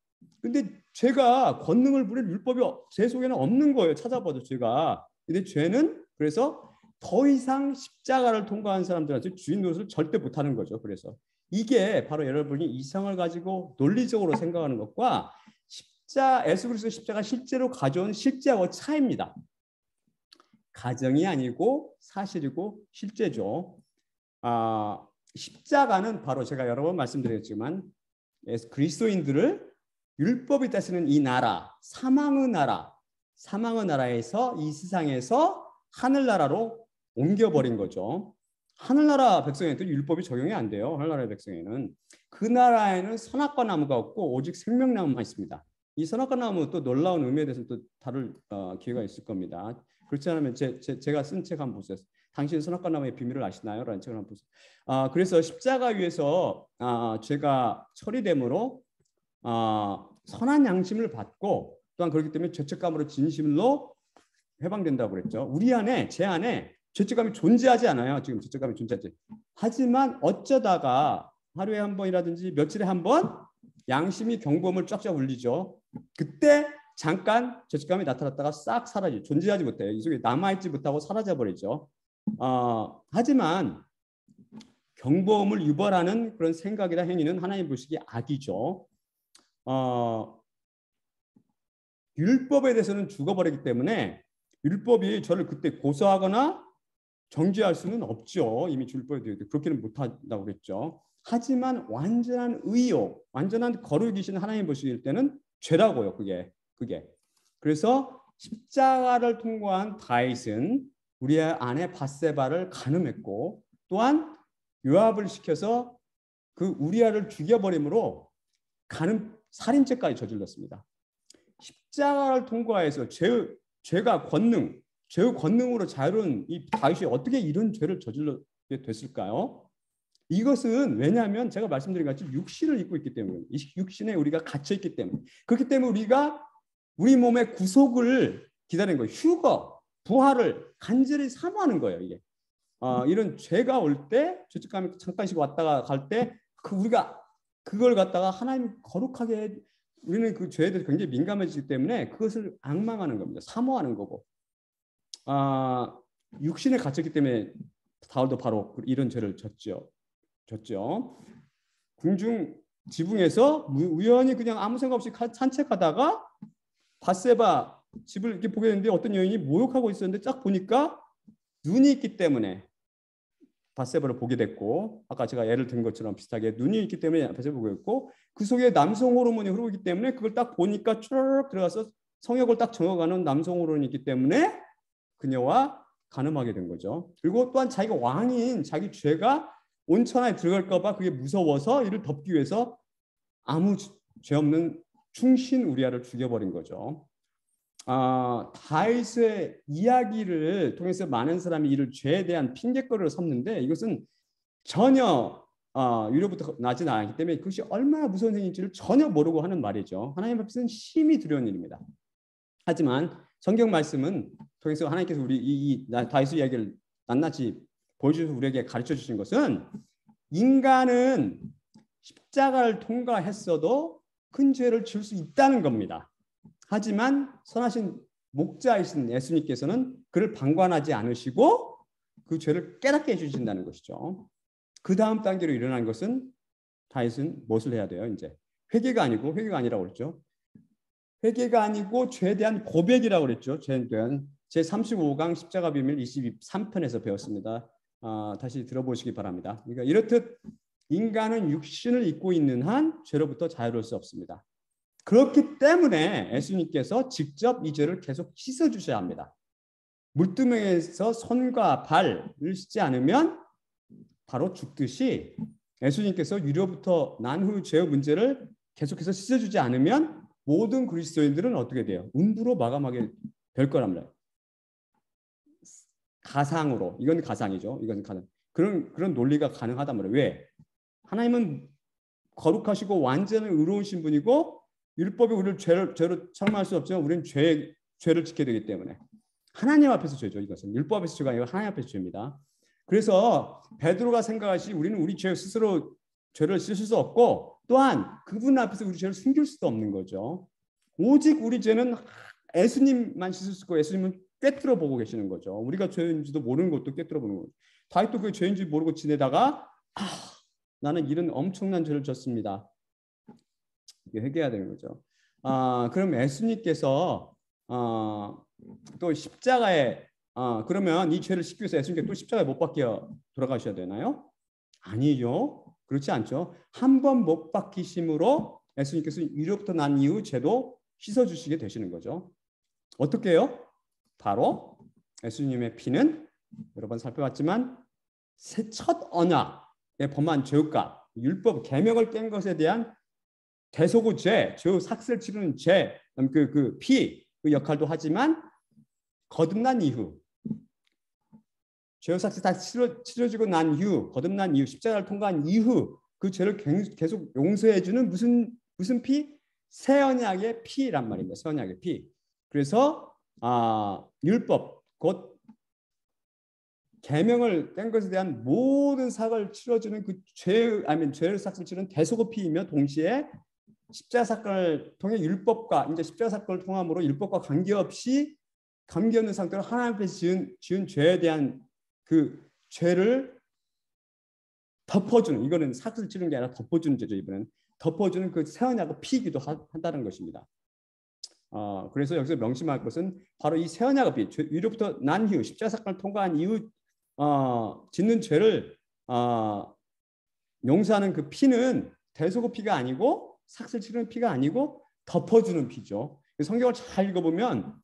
근데 죄가 권능을 부릴 율법이 제 속에는 없는 거예요. 찾아봐도 죄가. 근데 죄는 그래서 더 이상 십자가를 통과한 사람들한테 주인 노릇을 절대 못하는 거죠. 그래서 이게 바로 여러분이 이성을 가지고 논리적으로 생각하는 것과 예수 그리스도 십자가 실제로 가져온 실제하고 차이입니다. 가정이 아니고 사실이고 실제죠. 십자가는 바로 제가 여러 번 말씀드렸지만 그리스도인들을 율법이 다스리는 이 나라, 사망의 나라에서 이 세상에서 하늘나라로 옮겨버린 거죠. 하늘나라 백성에도 율법이 적용이 안 돼요. 하늘나라의 백성에는. 그 나라에는 선악과 나무가 없고 오직 생명나무만 있습니다. 이 선악과 나무 또 놀라운 의미에 대해서 또 다룰 기회가 있을 겁니다. 그렇지 않으면 제가 쓴 책 한번 보세요. 당신 선악과 나무의 비밀을 아시나요? 라는 책을 한번 보세요. 그래서 십자가 위에서 죄가 처리됨으로 선한 양심을 받고 또한 그렇기 때문에 죄책감으로 진심으로 해방된다고 그랬죠. 제 안에 죄책감이 존재하지 않아요. 지금 죄책감이 존재하지. 하지만 어쩌다가 하루에 한 번이라든지 며칠에 한 번 양심이 경고음을 쫙쫙 울리죠. 그때 잠깐 죄책감이 나타났다가 싹 사라지죠. 존재하지 못해요. 이 속에 남아있지 못하고 사라져버리죠. 하지만 경고음을 유발하는 그런 생각이나 행위는 하나님 보시기에 악이죠. 율법에 대해서는 죽어버리기 때문에 율법이 저를 그때 고소하거나 정죄할 수는 없죠. 이미 율법에 대해서 그렇게는 못한다고 그랬죠. 하지만 완전한 의욕, 완전한 거룩이신 하나님 보실 때는 죄라고요. 그게. 그래서 십자가를 통과한 다윗은 우리 아내 밧세바를 간음했고 또한 요압을 시켜서 그 우리아를 죽여버림으로 살인죄까지 저질렀습니다. 십자가를 통과해서 죄의 권능으로 자유로운 이 다윗이 어떻게 이런 죄를 저질렀게 됐을까요? 이것은 왜냐하면 제가 말씀드린 것 같이 육신을 입고 있기 때문에 이 육신에 우리가 갇혀 있기 때문에 그렇기 때문에 우리가 우리 몸의 구속을 기다리는 거예요. 휴거, 부활을 간절히 사모하는 거예요. 이게 이런 죄가 올 때 죄책감이 잠깐씩 왔다가 갈 때 우리가 그걸 갖다가 하나님 거룩하게 우리는 그 죄에 대해서 굉장히 민감해지기 때문에 그것을 앙망하는 겁니다. 사모하는 거고 육신에 갇혔기 때문에 다윗도 바로 이런 죄를 졌죠. 궁중 지붕에서 우연히 그냥 아무 생각 없이 산책하다가 밧세바 집을 이렇게 보게 됐는데 어떤 여인이 모욕하고 있었는데 딱 보니까 눈이 있기 때문에 밧세바를 보게 됐고 아까 제가 예를 든 것처럼 비슷하게 눈이 있기 때문에 밧세바를 보게 됐고 그 속에 남성 호르몬이 흐르고 있기 때문에 그걸 딱 보니까 쭈르륵 들어가서 성욕을 딱 정어가는 남성 호르몬이 있기 때문에 그녀와 간음하게 된 거죠. 그리고 또한 자기가 왕인 자기 죄가 온천에 들어갈까 봐 그게 무서워서 이를 덮기 위해서 아무 죄 없는 충신 우리아를 죽여버린 거죠. 다윗의 이야기를 통해서 많은 사람이 이를 죄에 대한 핑계거리로 삼는데 이것은 전혀 위로부터 나지 않기 때문에 그것이 얼마나 무서운 행위인지를 전혀 모르고 하는 말이죠. 하나님 앞에서는 심히 두려운 일입니다. 하지만 성경 말씀은 통해서 하나님께서 우리 이 다윗의 이야기를 낱낱이 보여주셔서 우리에게 가르쳐 주신 것은 인간은 십자가를 통과했어도 큰 죄를 지을 수 있다는 겁니다. 하지만 선하신 목자이신 예수님께서는 그를 방관하지 않으시고 그 죄를 깨닫게 해주신다는 것이죠. 그 다음 단계로 일어난 것은 다윗은 무엇을 해야 돼요? 이제 회개가 아니라고 그랬죠. 회개가 아니고 죄에 대한 고백이라고 그랬죠. 죄에 대한 제35강 십자가 비밀 23편에서 배웠습니다. 다시 들어보시기 바랍니다. 그러니까 이렇듯 인간은 육신을 입고 있는 한 죄로부터 자유로울 수 없습니다. 그렇기 때문에 예수님께서 직접 이 죄를 계속 씻어주셔야 합니다. 물두멍에서 손과 발을 씻지 않으면 바로 죽듯이 예수님께서 유료부터 난 후 죄의 문제를 계속해서 씻어주지 않으면 모든 그리스도인들은 어떻게 돼요? 음부로 마감하게 될 거랍니다. 가상으로. 이건 가상이죠. 이건 가상. 그런 논리가 가능하단 말이에요. 왜? 하나님은 거룩하시고 완전히 의로우신 분이고 율법이 우리를 죄로 책망할 수 없지만 우리는 죄를 지켜야 되기 때문에 하나님 앞에서 죄죠. 이것은 율법 앞에서 죄가 아니고 하나님 앞에서 죄입니다. 그래서 베드로가 생각하시 우리는 우리 죄 스스로 죄를 씻을 수 없고 또한 그분 앞에서 우리 죄를 숨길 수도 없는 거죠. 오직 우리 죄는 예수님만 씻을 수 있고 예수님은 꿰뚫어 보고 계시는 거죠. 우리가 죄인지도 모르는 것도 꿰뚫어 보는 거죠. 다윗도 그게 죄인지 모르고 지내다가 나는 이런 엄청난 죄를 졌습니다. 이게 회개해야 되는 거죠. 그럼 예수님께서 또 십자가에 그러면 이 죄를 씻기 위해서 예수님께 또 십자가에 못 박혀 돌아가셔야 되나요? 아니죠. 그렇지 않죠. 한 번 못 박히심으로 예수님께서 위로부터 난 이후 죄도 씻어주시게 되시는 거죠. 어떻게 해요? 바로 예수님의 피는 여러 번 살펴봤지만 첫 언약에 범한 죄가 율법 계명을 깬 것에 대한 대속의 죄, 죄 삭슬 치르는 죄, 그 피 그 역할도 하지만 거듭난 이후 죄 삭슬 다 치러지고 난 이후 거듭난 이후 십자가를 통과한 이후 그 죄를 계속 용서해주는 무슨 피? 새 언약의 피란 말입니다. 새 언약의 피. 그래서 율법 곧 계명을 깬 것에 대한 모든 사과를 치러주는 그 죄를 삭슬 치르는 대속의 피이며 동시에 십자가 사건을 통해 율법과 이제 십자가 사건을 통함으로 율법과 관계없는 상태로 하나님 앞에서 지은 죄에 대한 그 죄를 덮어주는 이거는 삭슬 치는 게 아니라 덮어주는 죄죠. 이번엔 덮어주는 그 새 언약의 피이기도 한다는 것입니다. 그래서 여기서 명심할 것은 바로 이 새 언약의 피, 위로부터 난 이후 십자가 사건을 통과한 이후 짓는 죄를 용서하는 그 피는 대속의 피가 아니고 삭슬 치르는 피가 아니고 덮어주는 피죠. 성경을 잘 읽어보면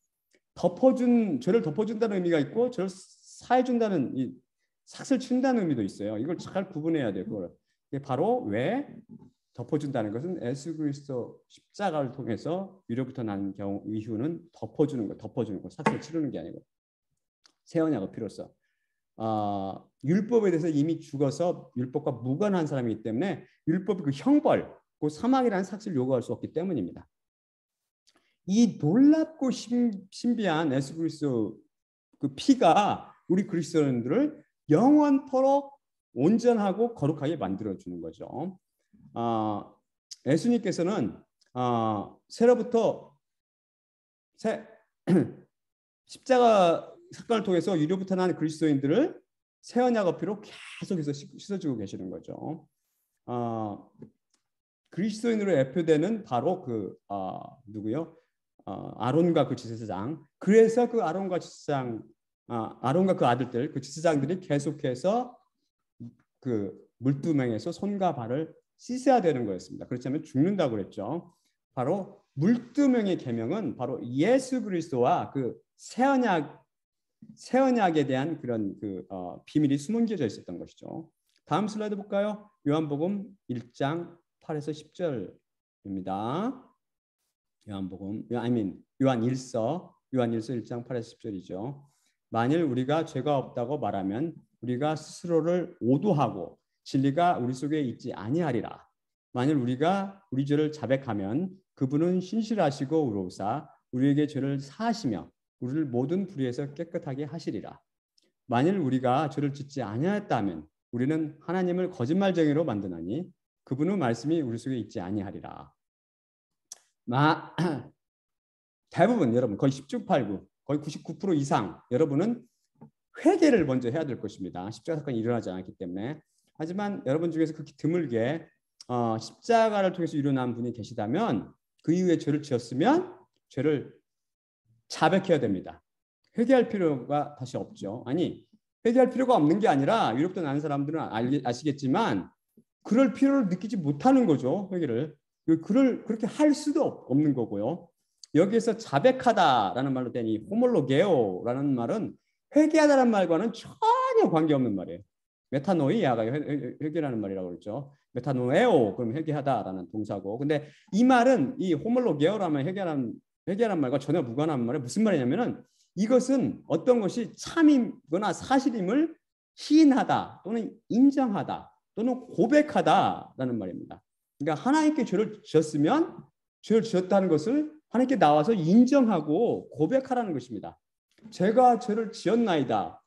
죄를 덮어준다는 의미가 있고 죄를 사해준다는 삭슬 치른다는 의미도 있어요. 이걸 잘 구분해야 돼요. 그걸. 바로 왜 덮어준다는 것은 예수 그리스도 십자가를 통해서 위로부터 난 경우 이후는 덮어주는 거, 삭슬 치르는 게 아니고 새 언약의 피로서 율법에 대해서 이미 죽어서 율법과 무관한 사람이기 때문에 율법의 그 형벌, 그 사망이라는 삭슬을 요구할 수 없기 때문입니다. 이 놀랍고 신비한 예수 그리스도 그 피가 우리 그리스도인들을 영원토록 온전하고 거룩하게 만들어주는 거죠. 예수님께서는 새로부터 십자가 사건을 통해서 유료부터 난 그리스도인들을 새 언약의 피로 계속해서 씻어주고 계시는 거죠. 그리스도인으로 대표되는 바로 누구요? 아론과 그 지세장. 그래서 그 아론과 그 아들들, 그 지세장들이 계속해서 그 물두멍에서 손과 발을 씻어야 되는 거였습니다. 그렇지 않으면 죽는다고 그랬죠. 바로 물두멍의 계명은 바로 예수 그리스도와 그 새 언약에 대한 그런 비밀이 숨겨져 있었던 것이죠. 다음 슬라이드 볼까요? 요한복음 1장 8에서 10절입니다. 요한1서 1장 8에서 10절이죠. 만일 우리가 죄가 없다고 말하면 우리가 스스로를 오도하고 진리가 우리 속에 있지 아니하리라. 만일 우리가 우리 죄를 자백하면 그분은 신실하시고 의로우사 우리에게 죄를 사하시며 우리를 모든 불의에서 깨끗하게 하시리라. 만일 우리가 죄를 짓지 아니하였다면 우리는 하나님을 거짓말쟁이로 만드나니 그분의 말씀이 우리 속에 있지 아니하리라. 대부분 여러분 거의 10중 8구 거의 99% 이상 여러분은 회개를 먼저 해야 될 것입니다. 십자가 사건이 일어나지 않았기 때문에. 하지만 여러분 중에서 그렇게 드물게 십자가를 통해서 일어난 분이 계시다면 그 이후에 죄를 지었으면 죄를 자백해야 됩니다. 회개할 필요가 다시 없죠. 아니 회개할 필요가 없는 게 아니라 유럽도 나는 사람들은 아시겠지만 그럴 필요를 느끼지 못하는 거죠. 회개를. 그렇게 할 수도 없는 거고요. 여기에서 자백하다라는 말로 된 이 호몰로게오라는 말은 회개하다라는 말과는 전혀 관계없는 말이에요. 메타노이아가 회개라는 말이라고 그랬죠. 메타노에오 그럼 회개하다라는 동사고. 근데 이 말은 이 호몰로게오라면 회개라는 말과 전혀 무관한 말이 무슨 말이냐면은 이것은 어떤 것이 참이거나 사실임을 시인하다 또는 인정하다 또는 고백하다라는 말입니다. 그러니까 하나님께 죄를 지었으면 죄를 지었다는 것을 하나님께 나와서 인정하고 고백하라는 것입니다. 제가 죄를 지었나이다.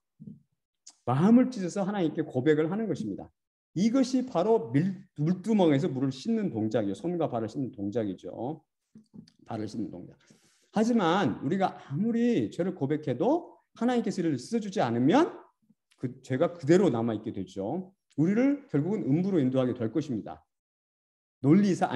마음을 찢어서 하나님께 고백을 하는 것입니다. 이것이 바로 물두멍에서 물을 씻는 동작이죠. 손과 발을 씻는 동작이죠. 발을 씻는 동작. 하지만 우리가 아무리 죄를 고백해도 하나님께서 이를 씻어주지 않으면 그 죄가 그대로 남아있게 되죠. 우리를 결국은 음부로 인도하게 될 것입니다. 논리상,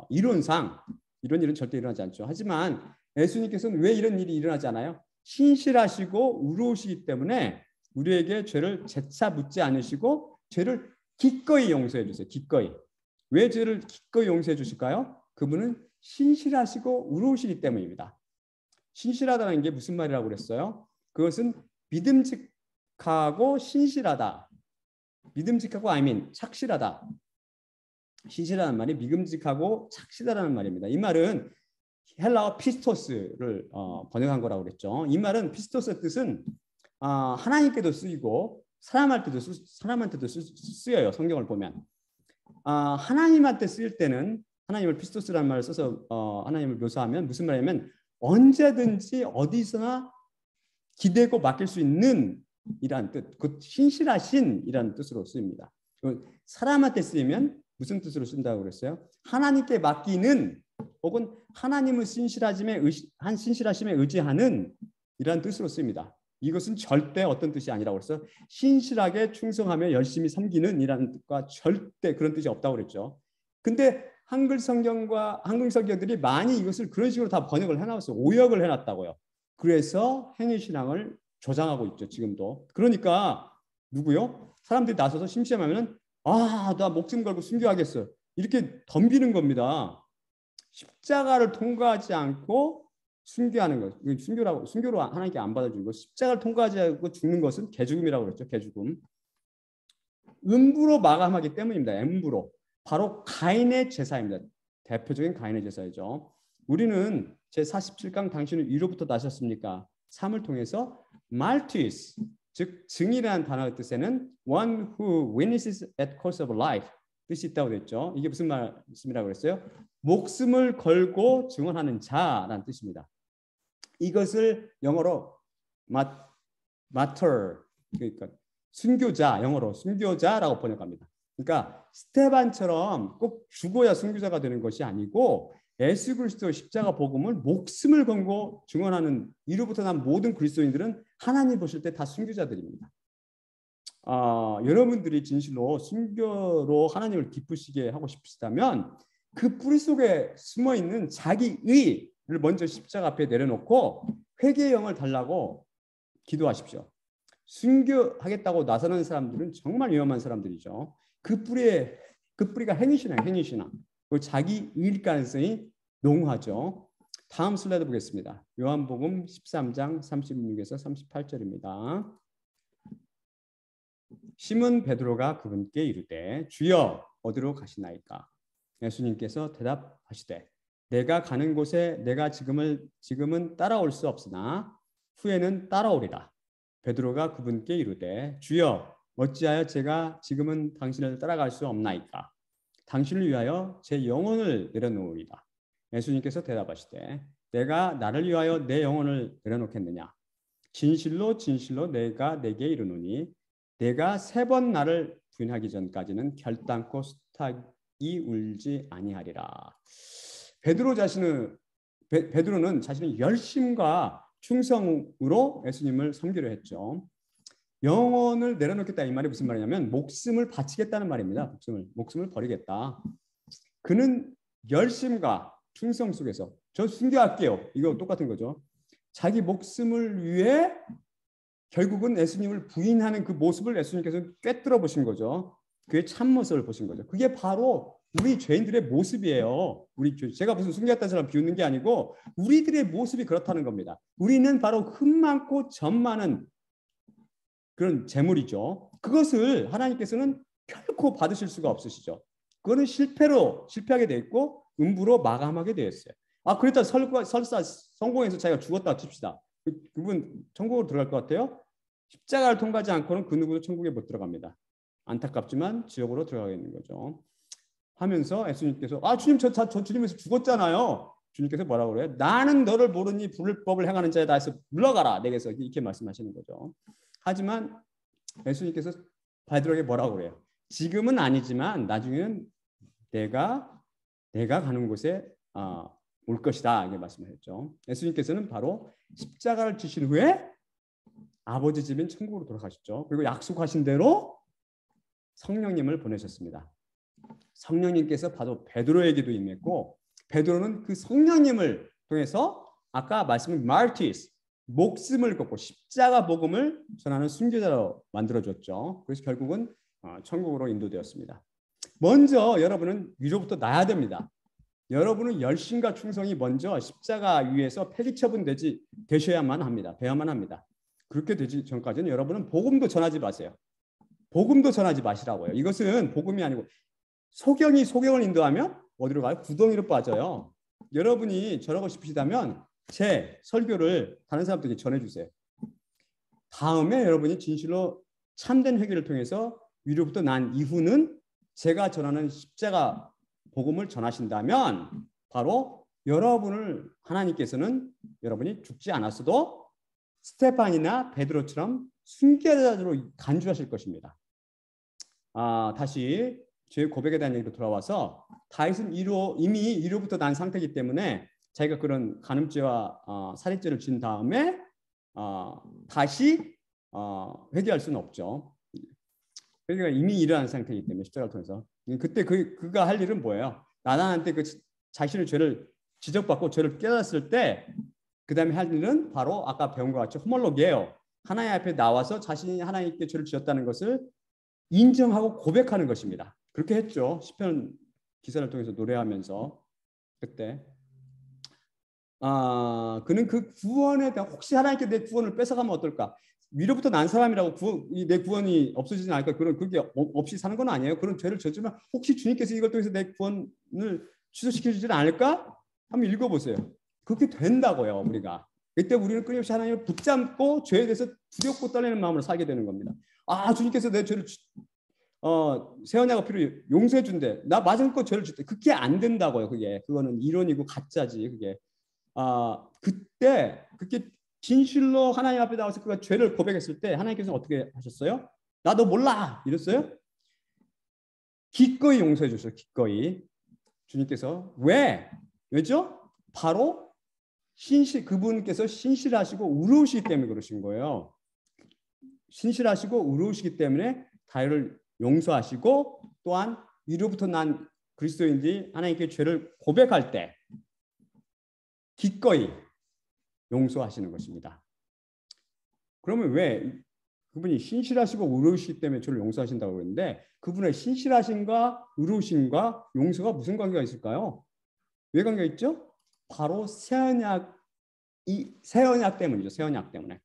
이론상 이런 일은 절대 일어나지 않죠. 하지만 예수님께서는 왜 이런 일이 일어나지 않아요? 신실하시고 의로우시기 때문에 우리에게 죄를 재차 묻지 않으시고 죄를 기꺼이 용서해 주세요. 기꺼이. 왜 죄를 기꺼이 용서해 주실까요? 그분은 신실하시고 의로우시기 때문입니다. 신실하다는 게 무슨 말이라고 그랬어요? 그것은 믿음직하고 신실하다. 믿음직하고 착실하다. 신실하다는 말이 믿음직하고 착실하다는 말입니다. 이 말은 헬라어 피스토스를 번역한 거라고 그랬죠. 이 말은 피스토스의 뜻은 하나님께도 쓰이고 사람한테도 쓰여요. 성경을 보면 하나님한테 쓰일 때는 하나님을 피스토스라는 말을 써서 하나님을 묘사하면 무슨 말이냐면 언제든지 어디서나 기대고 맡길 수 있는 이란 뜻, 그 신실하신이라는 뜻으로 쓰입니다. 사람한테 쓰이면 무슨 뜻으로 쓴다고 그랬어요? 하나님께 맡기는 혹은 하나님의 신실하심에 의지하는 이란 뜻으로 쓰입니다. 이것은 절대 어떤 뜻이 아니라고 그랬어요. 신실하게 충성하며 열심히 섬기는 이라는 뜻과 절대 그런 뜻이 없다고 그랬죠. 근데 한글 성경들이 많이 이것을 그런 식으로 다 번역을 해놨어요. 오역을 해놨다고요. 그래서 행위신앙을 조장하고 있죠. 지금도. 그러니까 누구요? 사람들이 나서서 심심하면 나 목숨 걸고 순교하겠어. 이렇게 덤비는 겁니다. 십자가를 통과하지 않고 순교하는 것. 순교로 하나님께 안 받아주는 것. 십자가를 통과하지 않고 죽는 것은 개죽음이라고 그랬죠. 개죽음. 음부로 마감하기 때문입니다. 음부로. 바로 가인의 제사입니다. 대표적인 가인의 제사이죠. 우리는 제47강 당신은 위로부터 나셨습니까? 3을 통해서 martyrs, 즉 증인이라는 단어의 뜻에는 one who witnesses at cost of life 뜻이 있다고 그랬죠. 이게 무슨 말씀이라고 그랬어요? 목숨을 걸고 증언하는 자라는 뜻입니다. 이것을 영어로 martyr, 그러니까 순교자, 영어로 순교자라고 번역합니다. 그러니까 스테반처럼 꼭 죽어야 순교자가 되는 것이 아니고 예수 그리스도의 십자가 복음을 목숨을 걸고 증언하는 이로부터 난 모든 그리스도인들은 하나님 보실 때 다 순교자들입니다. 여러분들이 진실로 순교로 하나님을 기쁘시게 하고 싶으시다면 그 뿌리 속에 숨어있는 자기 의를 먼저 십자가 앞에 내려놓고 회개의 영을 달라고 기도하십시오. 순교하겠다고 나서는 사람들은 정말 위험한 사람들이죠. 그 뿌리가 행위신앙. 자기 의일 가능성이 농후하죠. 다음 슬라이드 보겠습니다. 요한복음 13장 36에서 38절입니다. 시몬 베드로가 그분께 이르되 주여 어디로 가시나이까? 예수님께서 대답하시되 내가 가는 곳에 내가 지금은 따라올 수 없으나 후에는 따라오리라. 베드로가 그분께 이르되 주여 어찌하여 제가 지금은 당신을 따라갈 수 없나이까? 당신을 위하여 제 영혼을 내려놓으리다. 예수님께서 대답하시되 내가 나를 위하여 내 영혼을 내려놓겠느냐? 진실로 진실로 내가 내게 이르노니 내가 3번 나를 부인하기 전까지는 결단코 숫하기 울지 아니하리라. 베드로는 자신의 열심과 충성으로 예수님을 섬기려 했죠. 영혼을 내려놓겠다 이 말이 무슨 말이냐면 목숨을 바치겠다는 말입니다. 목숨을 버리겠다. 그는 열심과 충성 속에서 저 순교할게요. 이거 똑같은 거죠. 자기 목숨을 위해 결국은 예수님을 부인하는 그 모습을 예수님께서 꿰뚫어 보신 거죠. 그의 참모습을 보신 거죠. 그게 바로 우리 죄인들의 모습이에요. 제가 무슨 순교했다는 사람 비웃는 게 아니고 우리들의 모습이 그렇다는 겁니다. 우리는 바로 흠 많고 점 많은 그런 재물이죠. 그것을 하나님께서는 결코 받으실 수가 없으시죠. 그거는 실패하게 돼 있고 음부로 마감하게 되어 있어요. 그랬다 설사 성공해서 자기가 죽었다 칩시다. 그분 천국으로 들어갈 것 같아요? 십자가를 통과하지 않고는 그 누구도 천국에 못 들어갑니다. 안타깝지만 지옥으로 들어가겠는 거죠. 하면서 예수님께서 주님 저 주님에서 죽었잖아요. 주님께서 뭐라고 그래요? 나는 너를 모르니 불법을 행하는 자에다 해서 물러가라 내게서 이렇게 말씀하시는 거죠. 하지만 예수님께서 베드로에게 뭐라고 그래요? 지금은 아니지만 나중에는 내가 가는 곳에 올 것이다 이렇게 말씀하셨죠. 예수님께서는 바로 십자가를 지신 후에 아버지 집인 천국으로 돌아가셨죠. 그리고 약속하신 대로 성령님을 보내셨습니다. 성령님께서 바로 베드로에게도 임했고 베드로는 그 성령님을 통해서 아까 말씀한 마르티스 목숨을 걷고 십자가 복음을 전하는 순교자로 만들어줬죠. 그래서 결국은 천국으로 인도되었습니다. 먼저 여러분은 위로부터 나야 됩니다. 여러분은 열심과 충성이 먼저 십자가 위에서 폐기처분 되셔야만 합니다. 돼야만 합니다. 그렇게 되지 전까지는 여러분은 복음도 전하지 마세요. 복음도 전하지 마시라고요. 이것은 복음이 아니고 소경을 인도하면 어디로 가요? 구덩이로 빠져요. 여러분이 전하고 싶으시다면 제 설교를 다른 사람들에게 전해주세요. 다음에 여러분이 진실로 참된 회개를 통해서 위로부터 난 이후는 제가 전하는 십자가 복음을 전하신다면 바로 하나님께서는 여러분이 죽지 않았어도 스테판이나 베드로처럼 순교자로 간주하실 것입니다. 다시 제 고백에 대한 얘기로 돌아와서 다윗은 이미 이로부터 난 상태이기 때문에 자기가 그런 간음죄와 살인죄를 지은 다음에 다시 회개할 수는 없죠. 그러니까 이미 일어난 상태이기 때문에 십자가를 통해서 그때 그가 할 일은 뭐예요? 나단한테 그 자신의 죄를 지적받고 죄를 깨달았을 때 그 다음에 할 일은 바로 아까 배운 것 같이 호몰로게요. 하나님 앞에 나와서 자신이 하나님께 죄를 지었다는 것을 인정하고 고백하는 것입니다. 그렇게 했죠. 시편 기사를 통해서 노래하면서 그때 그는 그 구원에 대한 혹시 하나님께 내 구원을 뺏어가면 어떨까? 위로부터 난 사람이라고 내 구원이 없어지진 않을까? 그게 없이 사는 건 아니에요. 그런 죄를 졌지만 혹시 주님께서 이걸 통해서 내 구원을 취소시켜주지는 않을까? 한번 읽어보세요. 그렇게 된다고요. 우리가. 이때 우리는 끊임없이 하나님을 붙잡고 죄에 대해서 두렵고 떨리는 마음으로 살게 되는 겁니다. 주님께서 내 죄를 새 언약 앞으로 용서해 준대. 나 맞은 거 죄를 줬대. 그게 안 된다고요. 그거는 이론이고 가짜지. 그게 그게 진실로 하나님 앞에 나와서 그가 죄를 고백했을 때 하나님께서는 어떻게 하셨어요? 나 너 몰라 이랬어요? 기꺼이 용서해 주셨어요. 기꺼이 주님께서 왜죠? 바로 그분께서 신실하시고 의로우시기 때문에 그러신 거예요. 신실하시고 의로우시기 때문에 다윗을 용서하시고 또한 위로부터 난 그리스도인들이 하나님께 죄를 고백할 때 기꺼이 용서하시는 것입니다. 그러면 왜 그분이 신실하시고 의로우시기 때문에 죄를 용서하신다고 그러는데 그분의 신실하심과 의로우심과 용서가 무슨 관계가 있을까요? 왜 관계가 있죠? 바로 새 언약 때문이죠. 새 언약 때문에.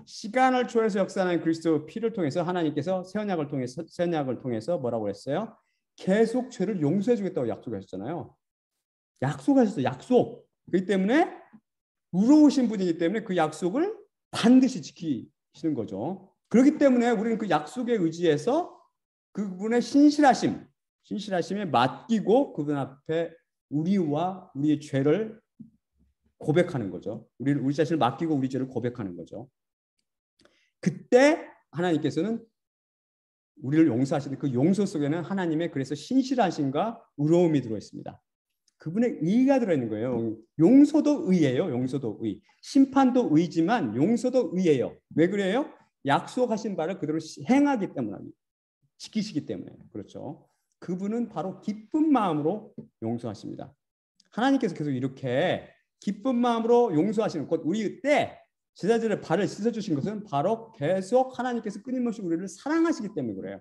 시간을 초월해서 역사하는 그리스도 피를 통해서 하나님께서 새 언약을 통해서 뭐라고 했어요? 계속 죄를 용서해 주겠다고 약속하셨잖아요. 약속하셨어요. 약속. 그렇기 때문에 의로우신 분이기 때문에 그 약속을 반드시 지키시는 거죠. 그렇기 때문에 우리는 그 약속에 의지해서 그분의 신실하심에 맡기고 그분 앞에 우리와 우리의 죄를 고백하는 거죠. 우리 자신을 맡기고 우리 죄를 고백하는 거죠. 그때 하나님께서는 우리를 용서하시는 그 용서 속에는 하나님의 그래서 신실하심과 의로움이 들어 있습니다. 그분의 의가 들어있는 거예요. 용서도 의예요. 용서도 의. 심판도 의지만 용서도 의예요. 왜 그래요? 약속하신 바를 그대로 행하기 때문에, 지키시기 때문에. 그렇죠. 그분은 바로 기쁜 마음으로 용서하십니다. 하나님께서 계속 이렇게 기쁜 마음으로 용서하시는 곧 우리 때 제자들의 발을 씻어주신 것은 바로 계속 하나님께서 끊임없이 우리를 사랑하시기 때문에 그래요.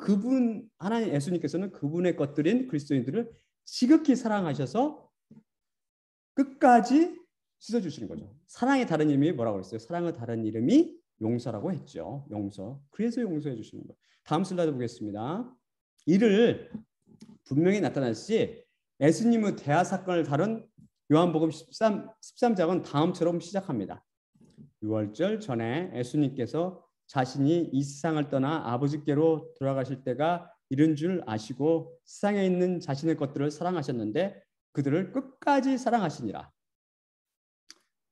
그분 하나님 예수님께서는 그분의 것들인 그리스도인들을 지극히 사랑하셔서 끝까지 씻어주시는 거죠. 사랑의 다른 이름이 뭐라고 그랬어요? 사랑의 다른 이름이 용서라고 했죠. 용서. 그래서 용서해 주시는 거예요. 다음 슬라이드 보겠습니다. 이를 분명히 나타났지 예수님의 대하 사건을 다룬 요한복음 13장은 다음처럼 시작합니다. 6월절 전에 예수님께서 자신이 이 세상을 떠나 아버지께로 돌아가실 때가 이른 줄 아시고 세상에 있는 자신의 것들을 사랑하셨는데 그들을 끝까지 사랑하시니라.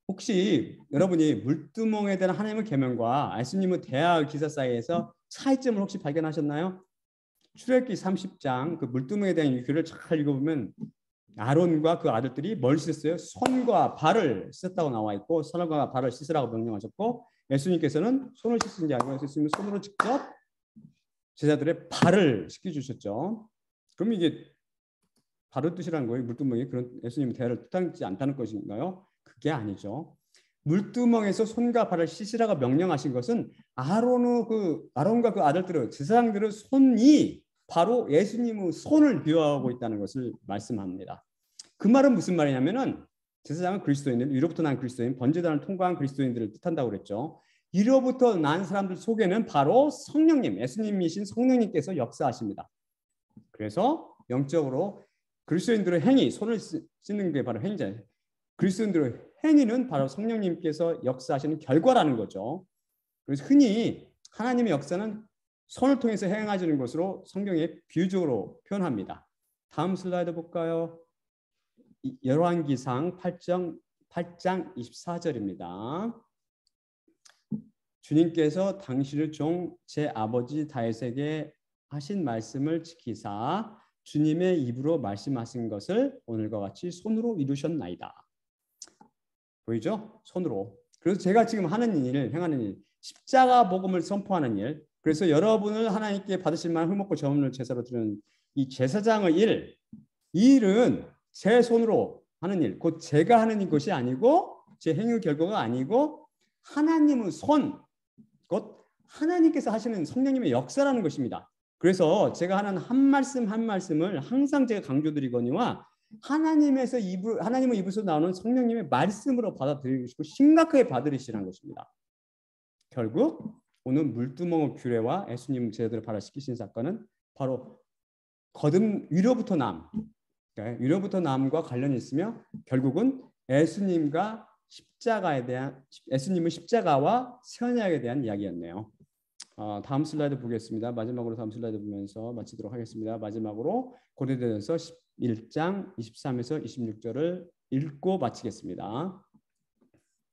혹시 여러분이 물두멍에 대한 하나님의 계명과 예수님의 대화 기사 사이에서 차이점을 혹시 발견하셨나요? 출애굽기 30장 그 물두멍에 대한 이 글을 잘 읽어보면 아론과 그 아들들이 뭘 씻었어요? 손과 발을 씻었다고 나와 있고 손과 발을 씻으라고 명령하셨고 예수님께서는 손을 씻은 게 아니고 예수님은 손으로 직접 제자들의 발을 씻겨주셨죠. 그럼 이게 발을 뜻이라는 거예요? 물두멍이 그런 예수님의 대화를 뜻하지 않다는 것인가요? 그게 아니죠. 물두멍에서 손과 발을 씻으라고 명령하신 것은 아론과 그 아들들의 제사장들의 손이 바로 예수님의 손을 비유하고 있다는 것을 말씀합니다. 그 말은 무슨 말이냐면은 제사장은 그리스도인들, 위로부터 난 그리스도인, 번제단을 통과한 그리스도인들을 뜻한다고 그랬죠. 위로부터 난 사람들 속에는 바로 성령님, 예수님이신 성령님께서 역사하십니다. 그래서 영적으로 그리스도인들의 행위, 손을 씻는 게 바로 행위잖아요. 그리스도인들의 행위는 바로 성령님께서 역사하시는 결과라는 거죠. 그래서 흔히 하나님의 역사는 손을 통해서 행하시는 것으로 성경에 비유적으로 표현합니다. 다음 슬라이드 볼까요? 열왕기상 8장 24절입니다. 주님께서 당신의 종 제 아버지 다윗에게 하신 말씀을 지키사 주님의 입으로 말씀하신 것을 오늘과 같이 손으로 이루셨나이다. 보이죠? 손으로. 그래서 제가 지금 하는 일, 행하는 일, 십자가 복음을 선포하는 일, 그래서 여러분을 하나님께 받으실 만한 흠없고 점없는 제사로 드리는 이 제사장의 일, 이 일은 제 손으로 하는 일, 곧 제가 하는 것이 아니고 제 행위 결과가 아니고 하나님의 손, 곧 하나님께서 하시는 성령님의 역사라는 것입니다. 그래서 제가 하는 한 말씀 한 말씀을 항상 제가 강조드리거니와 하나님의 입에서 나오는 성령님의 말씀으로 받아들이시고 심각하게 받아들이시라는 것입니다. 결국 오늘 물두멍의 규례와 예수님 제자들을 발화시키신 사건은 바로 위로부터 위로부터 남과 관련이 있으며 결국은 예수님의 십자가와 세언약에 대한 이야기였네요. 다음 슬라이드 보겠습니다. 마지막으로 다음 슬라이드 보면서 마치도록 하겠습니다. 마지막으로 고린도전서 11장 23에서 26절을 읽고 마치겠습니다.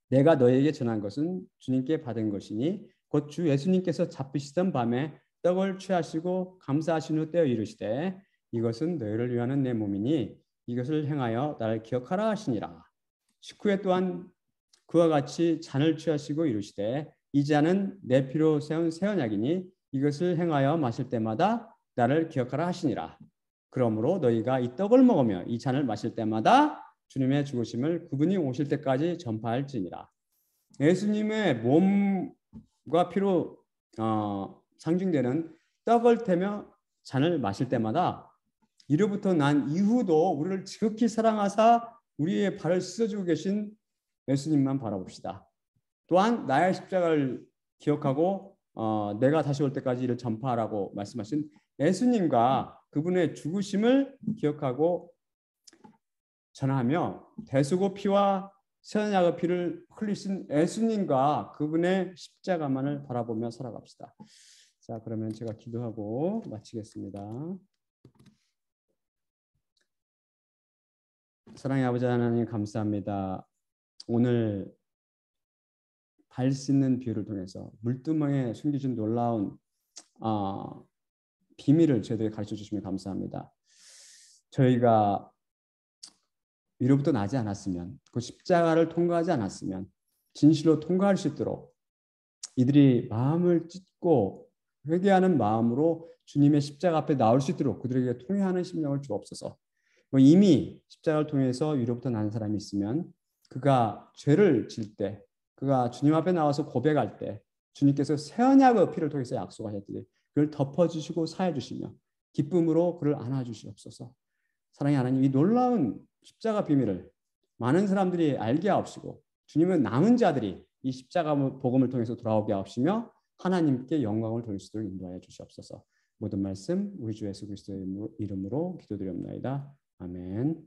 내가 너에게 전한 것은 주님께 받은 것이니 곧 주 예수님께서 잡히시던 밤에 떡을 취하시고 감사하신 후 떼어 이르시되 이것은 너희를 위하는 내 몸이니 이것을 행하여 나를 기억하라 하시니라. 식후에 또한 그와 같이 잔을 취하시고 이르시되 이 잔은 내 피로 세운 새 언약이니 이것을 행하여 마실 때마다 나를 기억하라 하시니라. 그러므로 너희가 이 떡을 먹으며 이 잔을 마실 때마다 주님의 죽으심을 그분이 오실 때까지 전파할지니라. 예수님의 몸과 피로 상징되는 떡을 태며 잔을 마실 때마다 이로부터 난 이후도 우리를 지극히 사랑하사 우리의 발을 씻어주고 계신 예수님만 바라봅시다. 또한 나의 십자가를 기억하고 내가 다시 올 때까지 이를 전파하라고 말씀하신 예수님과 그분의 죽으심을 기억하고 전하며 대수고 피와 새 언약의 피를 흘리신 예수님과 그분의 십자가만을 바라보며 살아갑시다. 자, 그러면 제가 기도하고 마치겠습니다. 사랑의 아버지 하나님 감사합니다. 오늘 발 씻는 비유를 통해서 물두멍에 숨겨진 놀라운 비밀을 저희들에게 가르쳐 주시면 감사합니다. 저희가 위로부터 나지 않았으면, 그 십자가를 통과하지 않았으면 진실로 통과할 수 있도록 이들이 마음을 찢고 회개하는 마음으로 주님의 십자가 앞에 나올 수 있도록 그들에게 통회하는 심령을 주옵소서. 이미 십자가를 통해서 위로부터 난 사람이 있으면 그가 죄를 질 때, 그가 주님 앞에 나와서 고백할 때 주님께서 새 언약의 피를 통해서 약속하셨듯이 그를 덮어주시고 사해주시며 기쁨으로 그를 안아주시옵소서. 사랑의 하나님, 이 놀라운 십자가 비밀을 많은 사람들이 알게 하옵시고 주님은 남은 자들이 이 십자가 복음을 통해서 돌아오게 하옵시며 하나님께 영광을 돌릴 수 있도록 인도하여 주시옵소서. 모든 말씀 우리 주 예수 그리스도의 이름으로 기도드리옵나이다. 아멘.